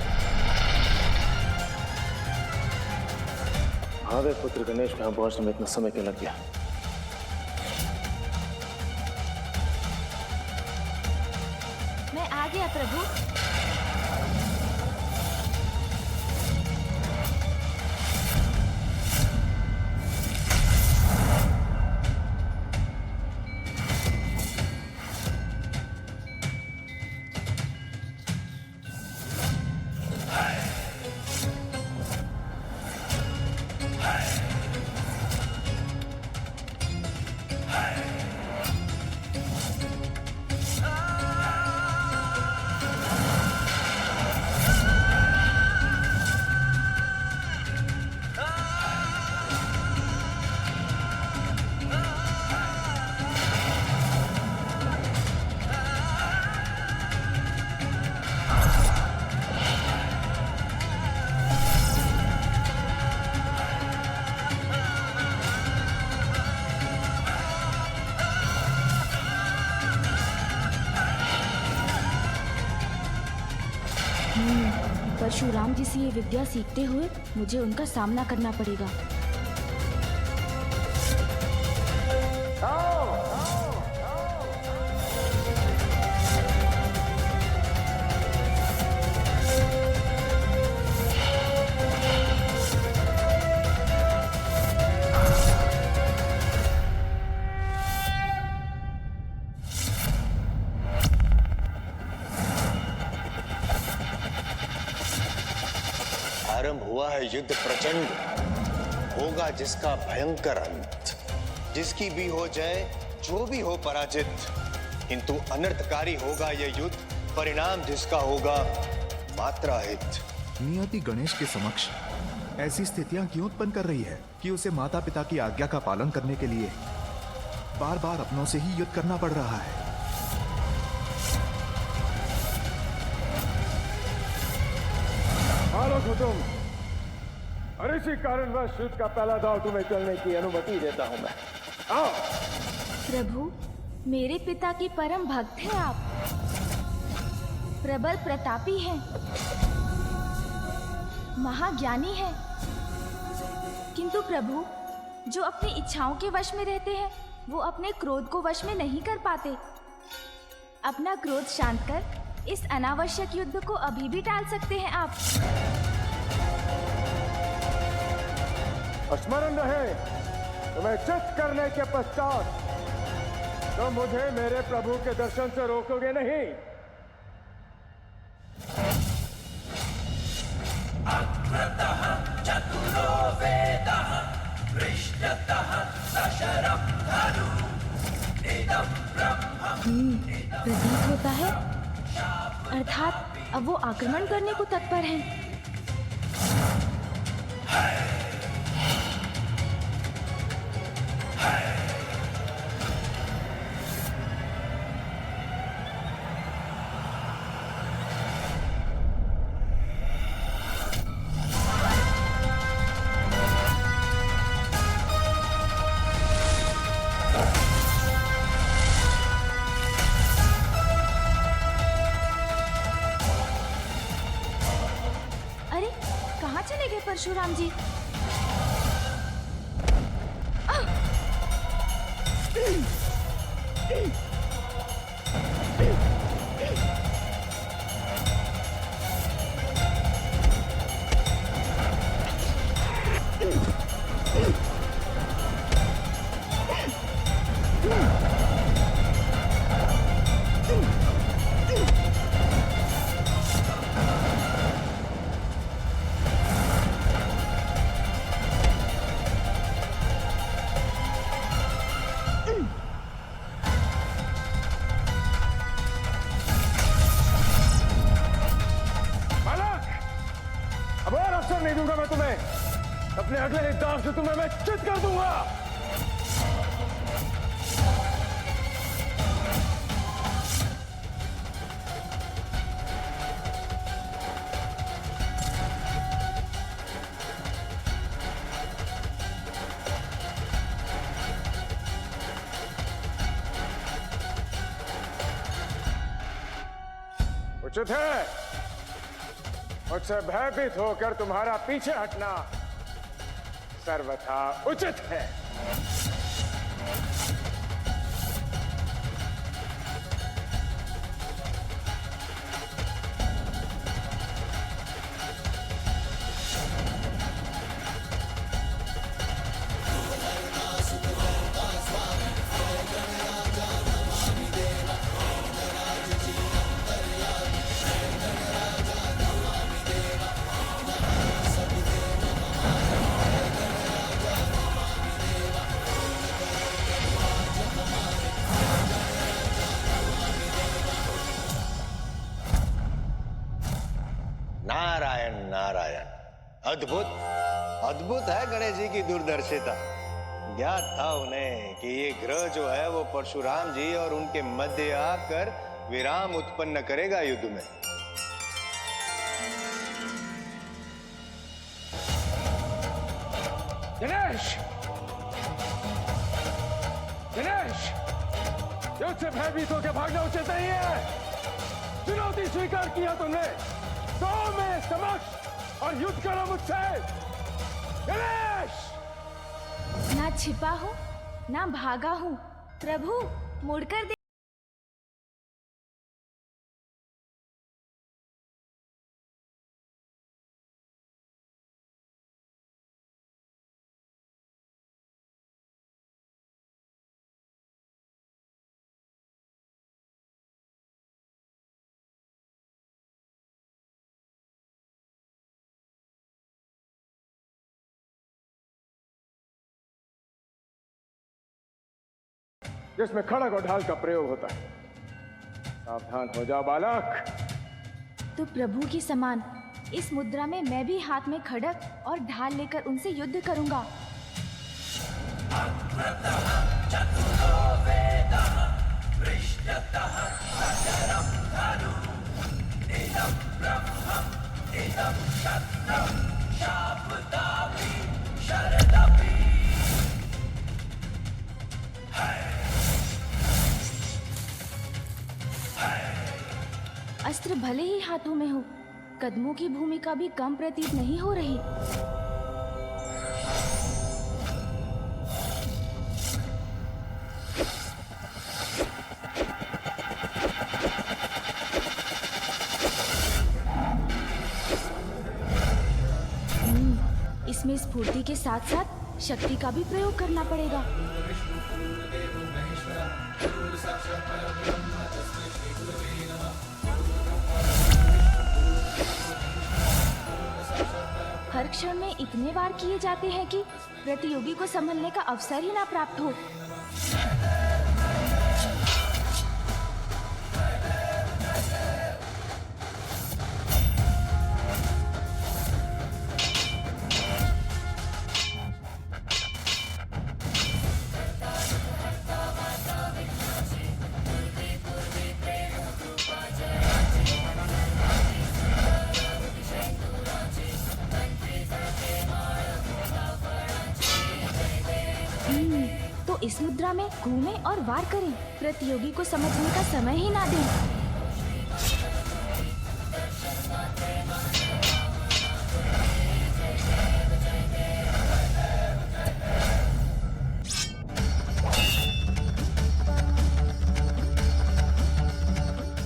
महादेव पुत्र गणेश यहाँ पहुंचने में इतना समय क्यों लग गया? मैं आ गया प्रभु। परशुराम जी से ये विद्या सीखते हुए मुझे उनका सामना करना पड़ेगा। आरंभ हुआ है युद्ध प्रचंड, होगा जिसका भयंकर अंत। जिसकी भी हो जय, जो भी हो पराजित, किंतु अनर्थकारी होगा यह युद्ध, परिणाम जिसका होगा मात्रा हित। नियति गणेश के समक्ष ऐसी स्थितियां क्यों उत्पन्न कर रही है कि उसे माता पिता की आज्ञा का पालन करने के लिए बार बार अपनों से ही युद्ध करना पड़ रहा है। बालक हो तुम, और इसी कारणवश युद्ध का पहला दांव तुम्हें चलने की अनुमति देता हूं मैं। आओ। प्रभु, मेरे पिता की परम भक्त हैं आप, प्रबल प्रतापी हैं, महाज्ञानी हैं, किंतु प्रभु, जो अपनी इच्छाओं के वश में रहते हैं वो अपने क्रोध को वश में नहीं कर पाते। अपना क्रोध शांत कर इस अनावश्यक युद्ध को अभी भी टाल सकते हैं आप। स्मरण रहे, तुम्हें चित करने के पश्चात तो मुझे मेरे प्रभु के दर्शन से रोकोगे नहीं। अग्रतः चतुरो वेदः पृष्ठतः सशरं धनु इदं ब्रह्मम्। प्रतीत होता है, अर्थात अब वो आक्रमण करने को तत्पर हैं। अरे, कहाँ चले गए परशुराम जी? नहीं दूंगा मैं तुम्हें। अपने अगले ही दांव से तुम्हें मैं चित कर दूंगा। उचित है, मुझसे भयभीत होकर तुम्हारा पीछे हटना सर्वथा उचित है। नारायण नारायण, अद्भुत अद्भुत है गणेश जी की दूरदर्शिता। ज्ञात था उन्हें कि ये ग्रह जो है वो परशुराम जी और उनके मध्य आकर विराम उत्पन्न करेगा युद्ध में। गणेश, गणेश, युद्ध से भयभीत होकर भागना उचित नहीं है। चुनौती स्वीकार किया तुमने तो मेरे समक्ष और युद्ध करो मुझसे। गणेश, ना छिपा हूँ ना भागा हूँ, प्रभु मुड़कर दे। जिसमें खड़ग और ढाल का प्रयोग होता है। सावधान हो जा बालक। तो प्रभु की समान इस मुद्रा में मैं भी हाथ में खड़ग और ढाल लेकर उनसे युद्ध करूंगा। अस्त्र भले ही हाथों में हो, कदमों की भूमिका भी कम प्रतीत नहीं हो रही। इसमें स्फूर्ति के साथ साथ शक्ति का भी प्रयोग करना पड़ेगा। हर क्षण में इतने बार किए जाते हैं कि प्रतियोगी को संभलने का अवसर ही ना प्राप्त हो। तो इस मुद्रा में घूमें और वार करें, प्रतियोगी को समझने का समय ही ना दें।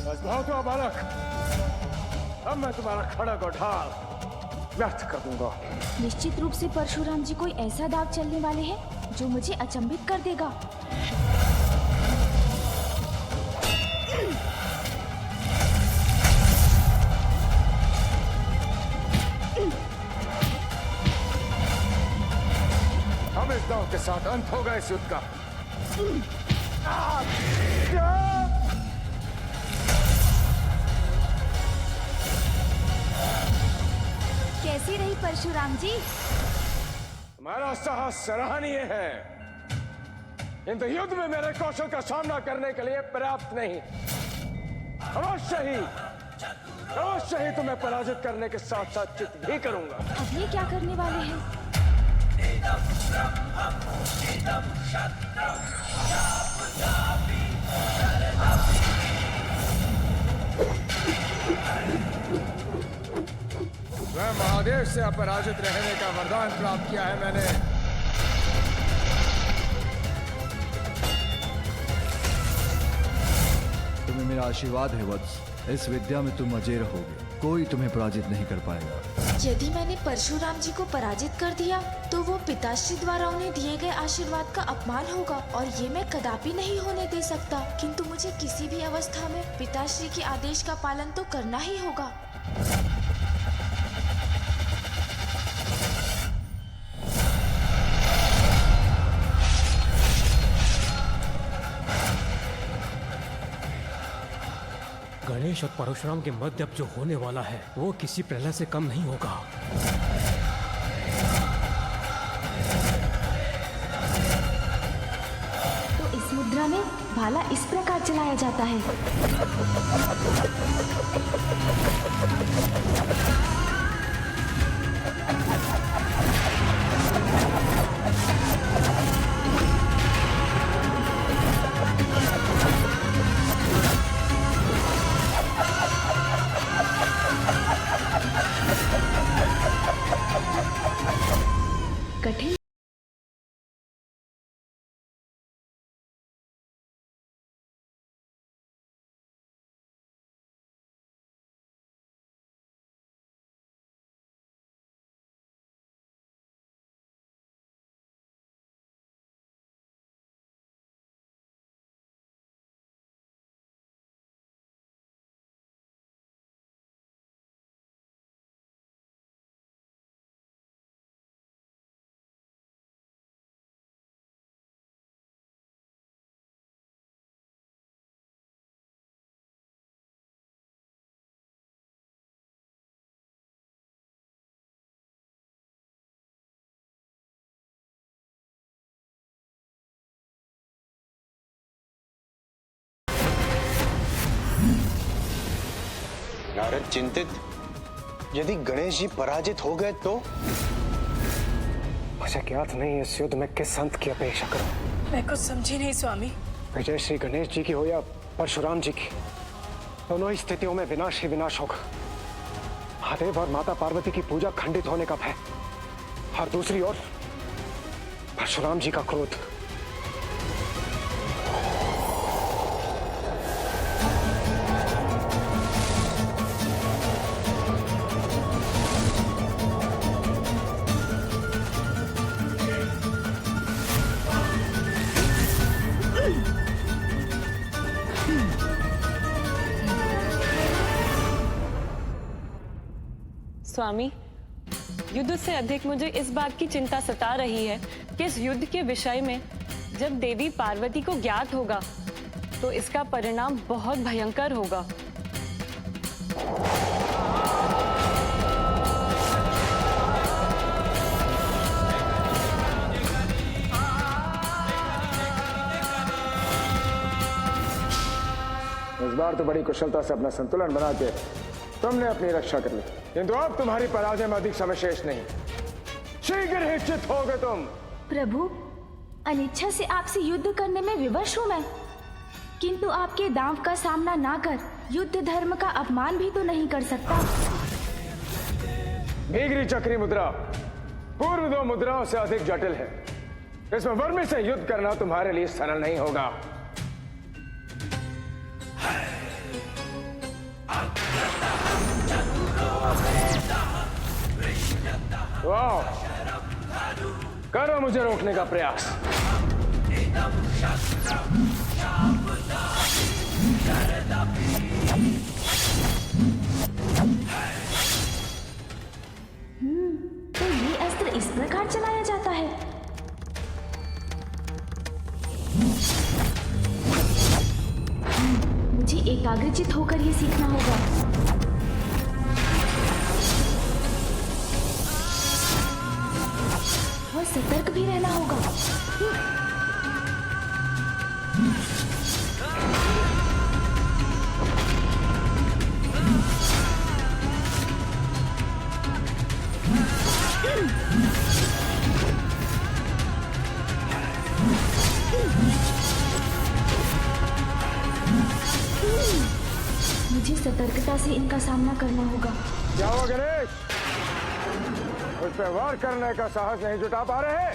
बस बहुत हुआ बालक, अब मैं तुम्हारा खड़ग और ढाल व्यर्थ कर दूंगा। निश्चित रूप से परशुराम जी कोई ऐसा दाव चलने वाले हैं जो मुझे अचंभित कर देगा। हम इस दांव के साथ अंत होगा इस युद्ध का। कैसी रही परशुराम जी। हमारा साहस सराहनीय है, किंतु युद्ध में मेरे कौशल का सामना करने के लिए पर्याप्त नहीं। अवश्य ही तुम्हें पराजित करने के साथ साथ चित भी करूंगा। अब ये क्या करने वाले हैं? स्वयं महादेव से अपराजित रहने का वरदान प्राप्त किया है मैंने। तुम्हें मेरा आशीर्वाद है वत्स। इस विद्या में तुम अजय रहोगे, कोई तुम्हें पराजित नहीं कर पाएगा। यदि मैंने परशुराम जी को पराजित कर दिया तो वो पिताश्री द्वारा उन्हें दिए गए आशीर्वाद का अपमान होगा और ये मैं कदापि नहीं होने दे सकता। किंतु मुझे किसी भी अवस्था में पिताश्री के आदेश का पालन तो करना ही होगा। गणेश और परशुराम के मध्य अब जो होने वाला है वो किसी प्रलय से कम नहीं होगा। तो इस मुद्रा में भाला इस प्रकार चलाया जाता है। कठिन नारद चिंतित, यदि गणेश जी पराजित हो गए तो? मुझे ज्ञात नहीं इस युद्ध में किस संत की अपेक्षा करूं। मैं कुछ समझी नहीं स्वामी। विजय श्री गणेश जी की हो या परशुराम जी की, दोनों ही स्थितियों में विनाश ही विनाश होगा। महादेव और माता पार्वती की पूजा खंडित होने का भय, और दूसरी ओर परशुराम जी का क्रोध। स्वामी, युद्ध से अधिक मुझे इस बात की चिंता सता रही है कि इस युद्ध के विषय में जब देवी पार्वती को ज्ञात होगा तो इसका परिणाम बहुत भयंकर होगा। इस बार तो बड़ी कुशलता से अपना संतुलन बना के तुमने अपनी रक्षा कर ली, किंतु अब तुम्हारी पराजय में अधिक समय शेष नहीं। शीघ्र ही चित होगे तुम। प्रभु, अनिच्छा से आपसे युद्ध करने में विवश हूँ मैं, किंतु आपके दांव का सामना ना कर युद्ध धर्म का अपमान भी तो नहीं कर सकता। भीगरी चक्री मुद्रा पूर्व दो मुद्राओं से अधिक जटिल है। इसमें वर्मी से युद्ध करना तुम्हारे लिए सरल नहीं होगा। वाह, करो मुझे रोकने का प्रयास। तो ये अस्त्र इस प्रकार चलाया जाता है। मुझे एकाग्रचित होकर ये सीखना होगा। बहुत सतर्क भी रहना होगा। मुझे सतर्कता से इनका सामना करना होगा। क्या हुआ गणेश? उस पे वार करने का साहस नहीं जुटा पा रहे?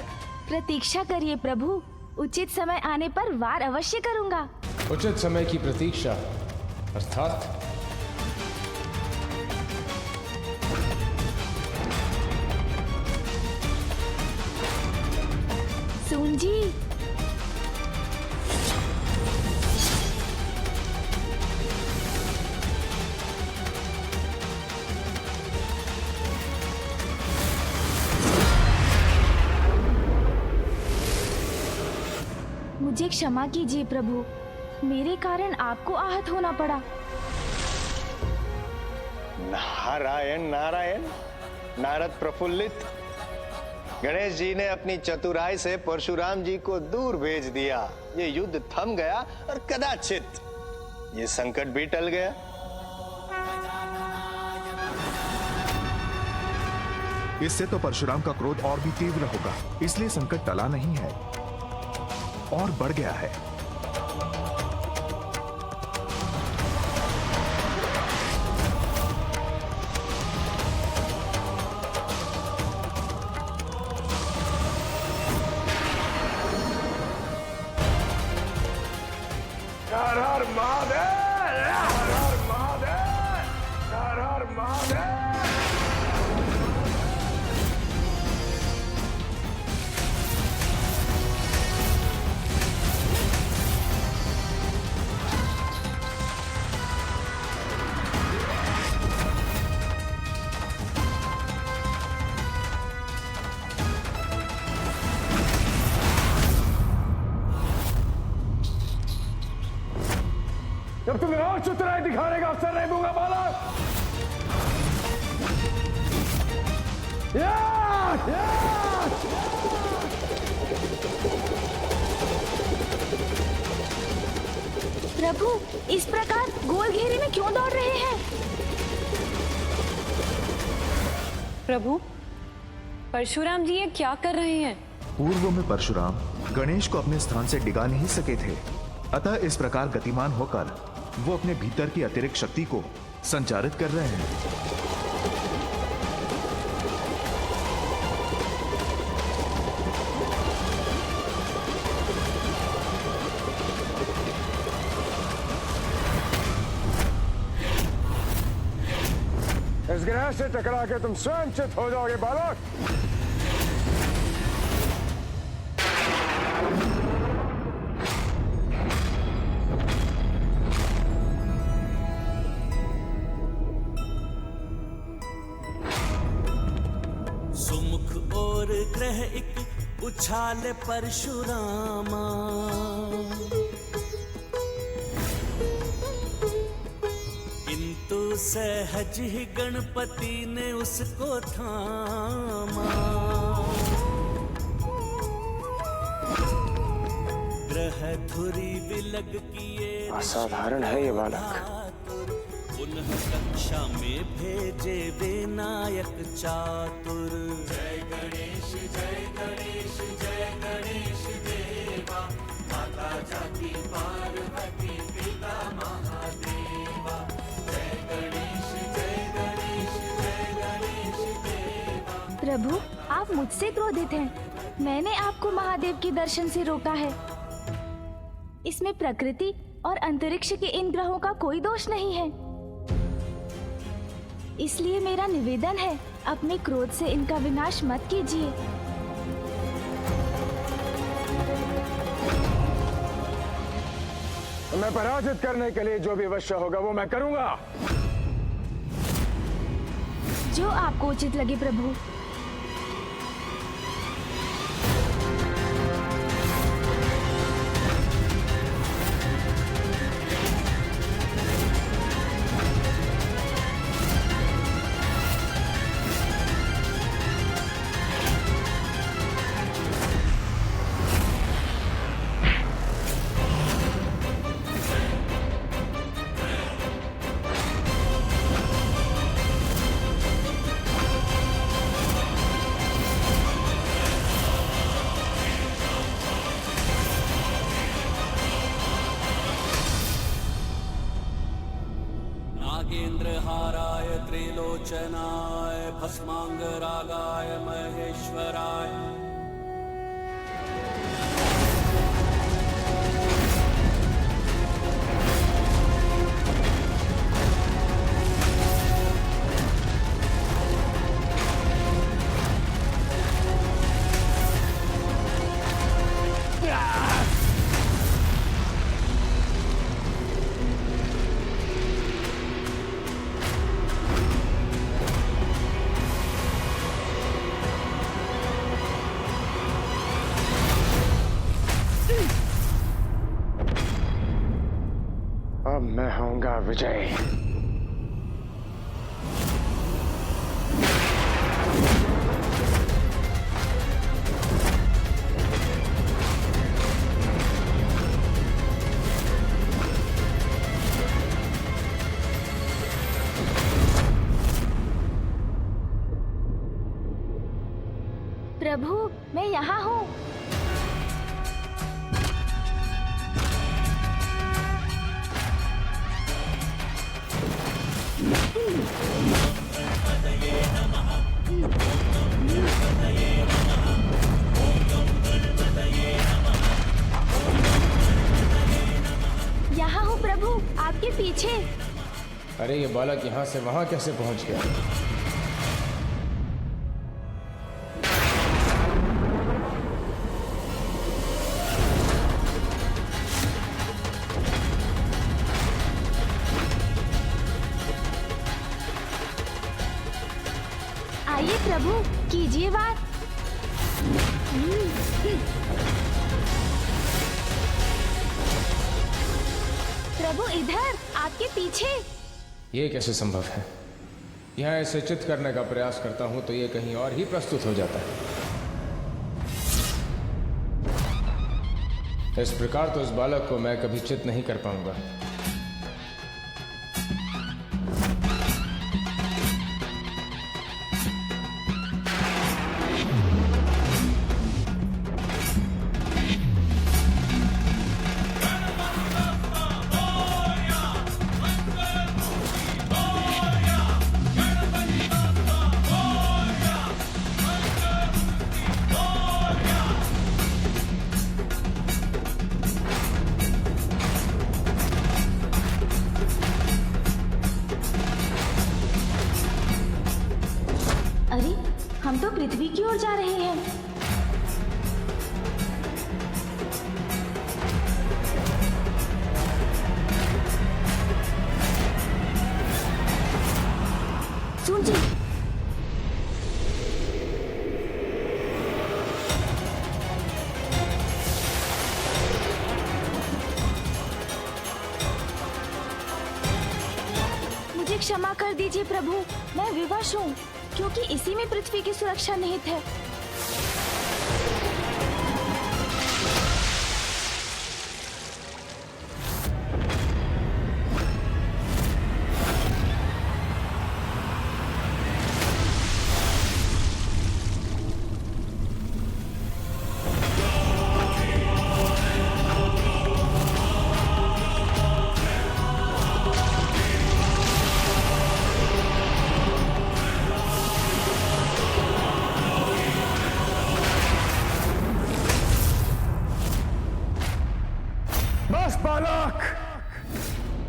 प्रतीक्षा करिए प्रभु, उचित समय आने पर वार अवश्य करूंगा। उचित समय की प्रतीक्षा अर्थात सुन जी, मुझे क्षमा कीजिए प्रभु, मेरे कारण आपको आहत होना पड़ा। नारायण नारायण। नारद प्रफुल्लित। गणेश जी ने अपनी चतुराई से परशुराम जी को दूर भेज दिया। ये युद्ध थम गया और कदाचित ये संकट भी टल गया। इससे तो परशुराम का क्रोध और भी तीव्र होगा, इसलिए संकट टला नहीं है और बढ़ गया है। हर हर महादेव, हर हर महादेव, हर हर महादेव। जब तुम्हें और चतुराई दिखाने का अवसर नहीं दूंगा बालक। प्रभु, इस प्रकार गोल घेरे में क्यों दौड़ रहे हैं? प्रभु, परशुराम जी ये क्या कर रहे हैं? पूर्व में परशुराम गणेश को अपने स्थान से डिगा नहीं सके थे, अतः इस प्रकार गतिमान होकर वो अपने भीतर की अतिरिक्त शक्ति को संचारित कर रहे हैं। इस ग्रह से टकरा के तुम स्वयं चित हो जाओगे बालक। सुमुख और ग्रह एक उछाल परशुरामा, किंतु सहज ही गणपति ने उसको थामा। ग्रह धुरी विलग किए असाधारण है ये बालक। पुनः कक्षा में भेजे विनायक चातुर। जय गणेश जय गणेश जय गणेश देवा, माता जाति पार्वती पिता महादेवा। जय गणेश जय गणेश जय गणेश देवा। प्रभु, आप मुझसे क्रोधित हैं। मैंने आपको महादेव के दर्शन से रोका है। इसमें प्रकृति और अंतरिक्ष के इन ग्रहों का कोई दोष नहीं है। इसलिए मेरा निवेदन है, अपने क्रोध से इनका विनाश मत कीजिए। मैं पराजित करने के लिए जो भी अवश्य होगा वो मैं करूंगा। जो आपको उचित लगे प्रभु। नागेन्द्रहाराय त्रिलोचनाय भस्मांगरागाय महेश्वराय अब मैं होऊंगा विजय। प्रभु, मैं यहाँ हूँ। यहाँ हूँ प्रभु, आपके पीछे। अरे ये बालक यहाँ से वहाँ कैसे पहुँच गया? आइए प्रभु, कीजिए बात। प्रभु इधर, आपके पीछे। ये कैसे संभव है? यहाँ इसे चित करने का प्रयास करता हूँ तो ये कहीं और ही प्रस्तुत हो जाता है। इस प्रकार तो इस बालक को मैं कभी चित नहीं कर पाऊंगा। अरे, हम तो पृथ्वी की ओर जा रहे हैं। सुन जी। मुझे क्षमा कर दीजिए प्रभु, मैं विवश हूँ, क्योंकि इसी में पृथ्वी की सुरक्षा निहित है। बस बालक,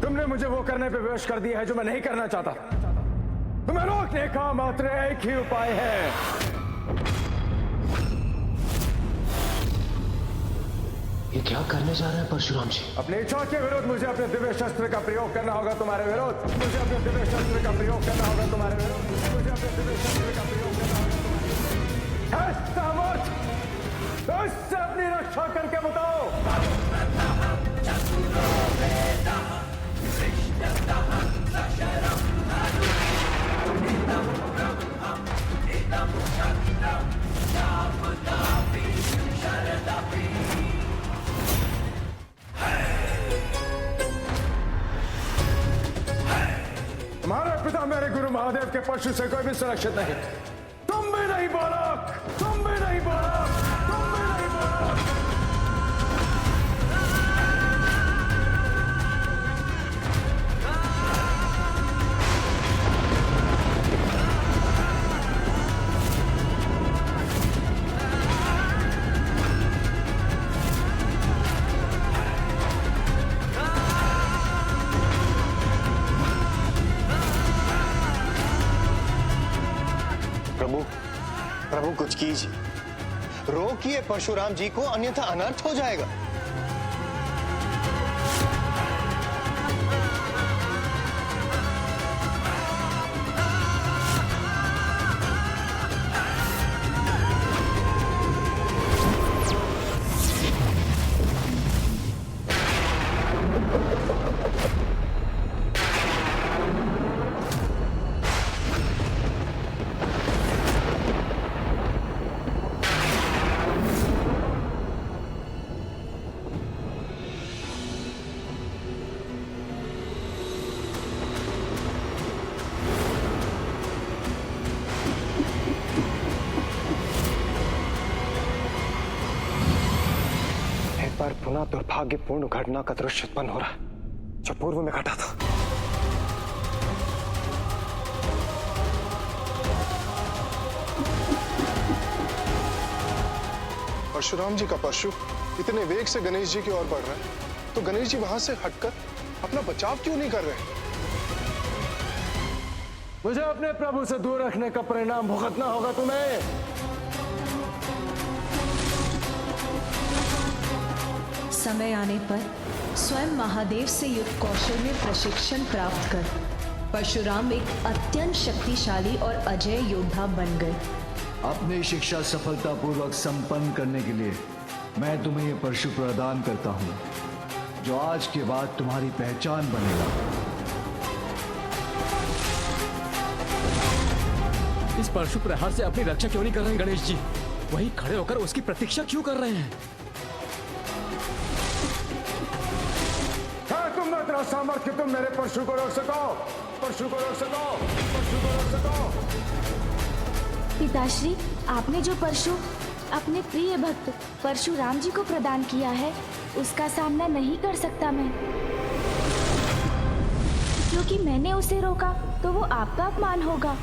तुमने मुझे वो करने पे विवश कर दिया है जो मैं नहीं करना चाहता। तुम्हें रोकने का मात्र एक ही उपाय है। ये क्या करने जा रहे हैं परशुराम जी? अपनी इच्छा के विरुद्ध मुझे अपने दिव्य शस्त्र का प्रयोग करना होगा तुम्हारे विरुद्ध। मुझे अपने दिव्य शस्त्र का प्रयोग करना होगा तुम्हारे विरुद्ध। मुझे अपने दिव्य शस्त्र का प्रयोग करना होगा तुम्हारे विरुद्ध। सामर्थ, तो इससे अपनी रक्षा करके बताओ। तुम्हारे पिता मेरे गुरु महादेव के परशु से कोई भी सुरक्षित नहीं। तुम भी नहीं बालक, तुम भी नहीं बालक, तुम भी नहीं बालक। प्रभु कुछ कीजिए, रोकिए परशुराम जी को, अन्यथा अनर्थ हो जाएगा। पर पुनः दुर्भाग्यपूर्ण घटना का दृश्य उत्पन्न हो रहा है, जो पूर्व में घटा था। परशुराम जी का परशु इतने वेग से गणेश जी की ओर बढ़ रहा है, तो गणेश जी वहां से हटकर अपना बचाव क्यों नहीं कर रहे? मुझे अपने प्रभु से दूर रखने का परिणाम भुगतना होगा तुम्हें। समय आने पर स्वयं महादेव से युद्ध कौशल में प्रशिक्षण प्राप्त कर परशुराम एक अत्यंत शक्तिशाली और अजय योद्धा बन गए। अपनी शिक्षा सफलतापूर्वक संपन्न करने के लिए मैं तुम्हें ये परशु प्रदान करता हूँ, जो आज के बाद तुम्हारी पहचान बनेगा। इस परशु प्रहार से अपनी रक्षा क्यों नहीं कर रहे हैं गणेश जी? वहीं खड़े होकर उसकी प्रतीक्षा क्यों कर रहे हैं? इतना सामर्थ्य तुम मेरे परशु को रोक सको, परशु को रोक सको, परशु को रोक सको। पिताश्री, आपने जो परशु अपने प्रिय भक्त परशुराम जी को प्रदान किया है, उसका सामना नहीं कर सकता मैं, क्योंकि मैंने उसे रोका तो वो आपका अपमान होगा।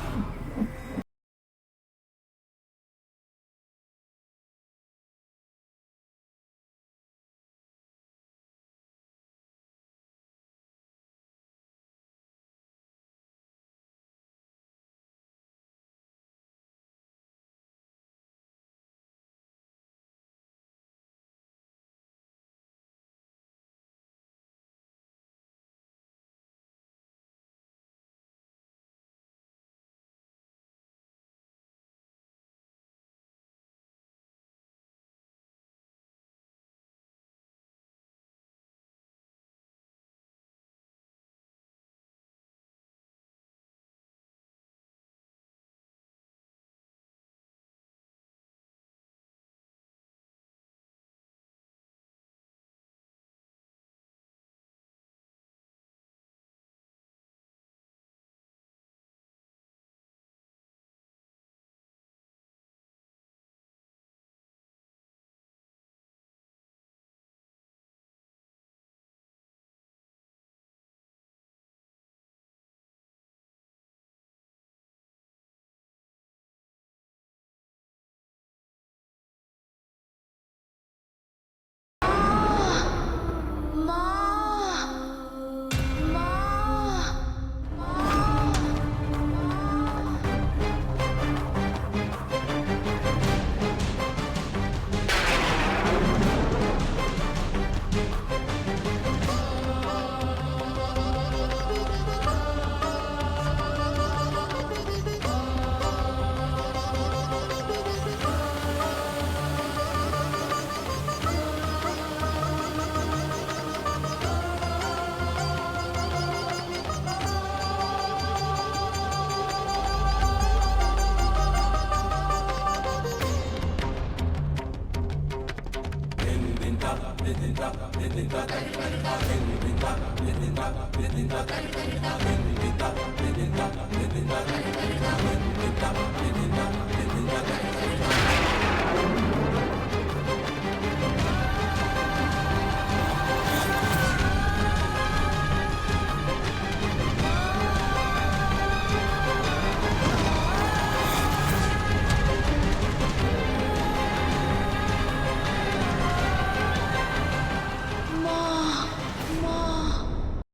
Vinda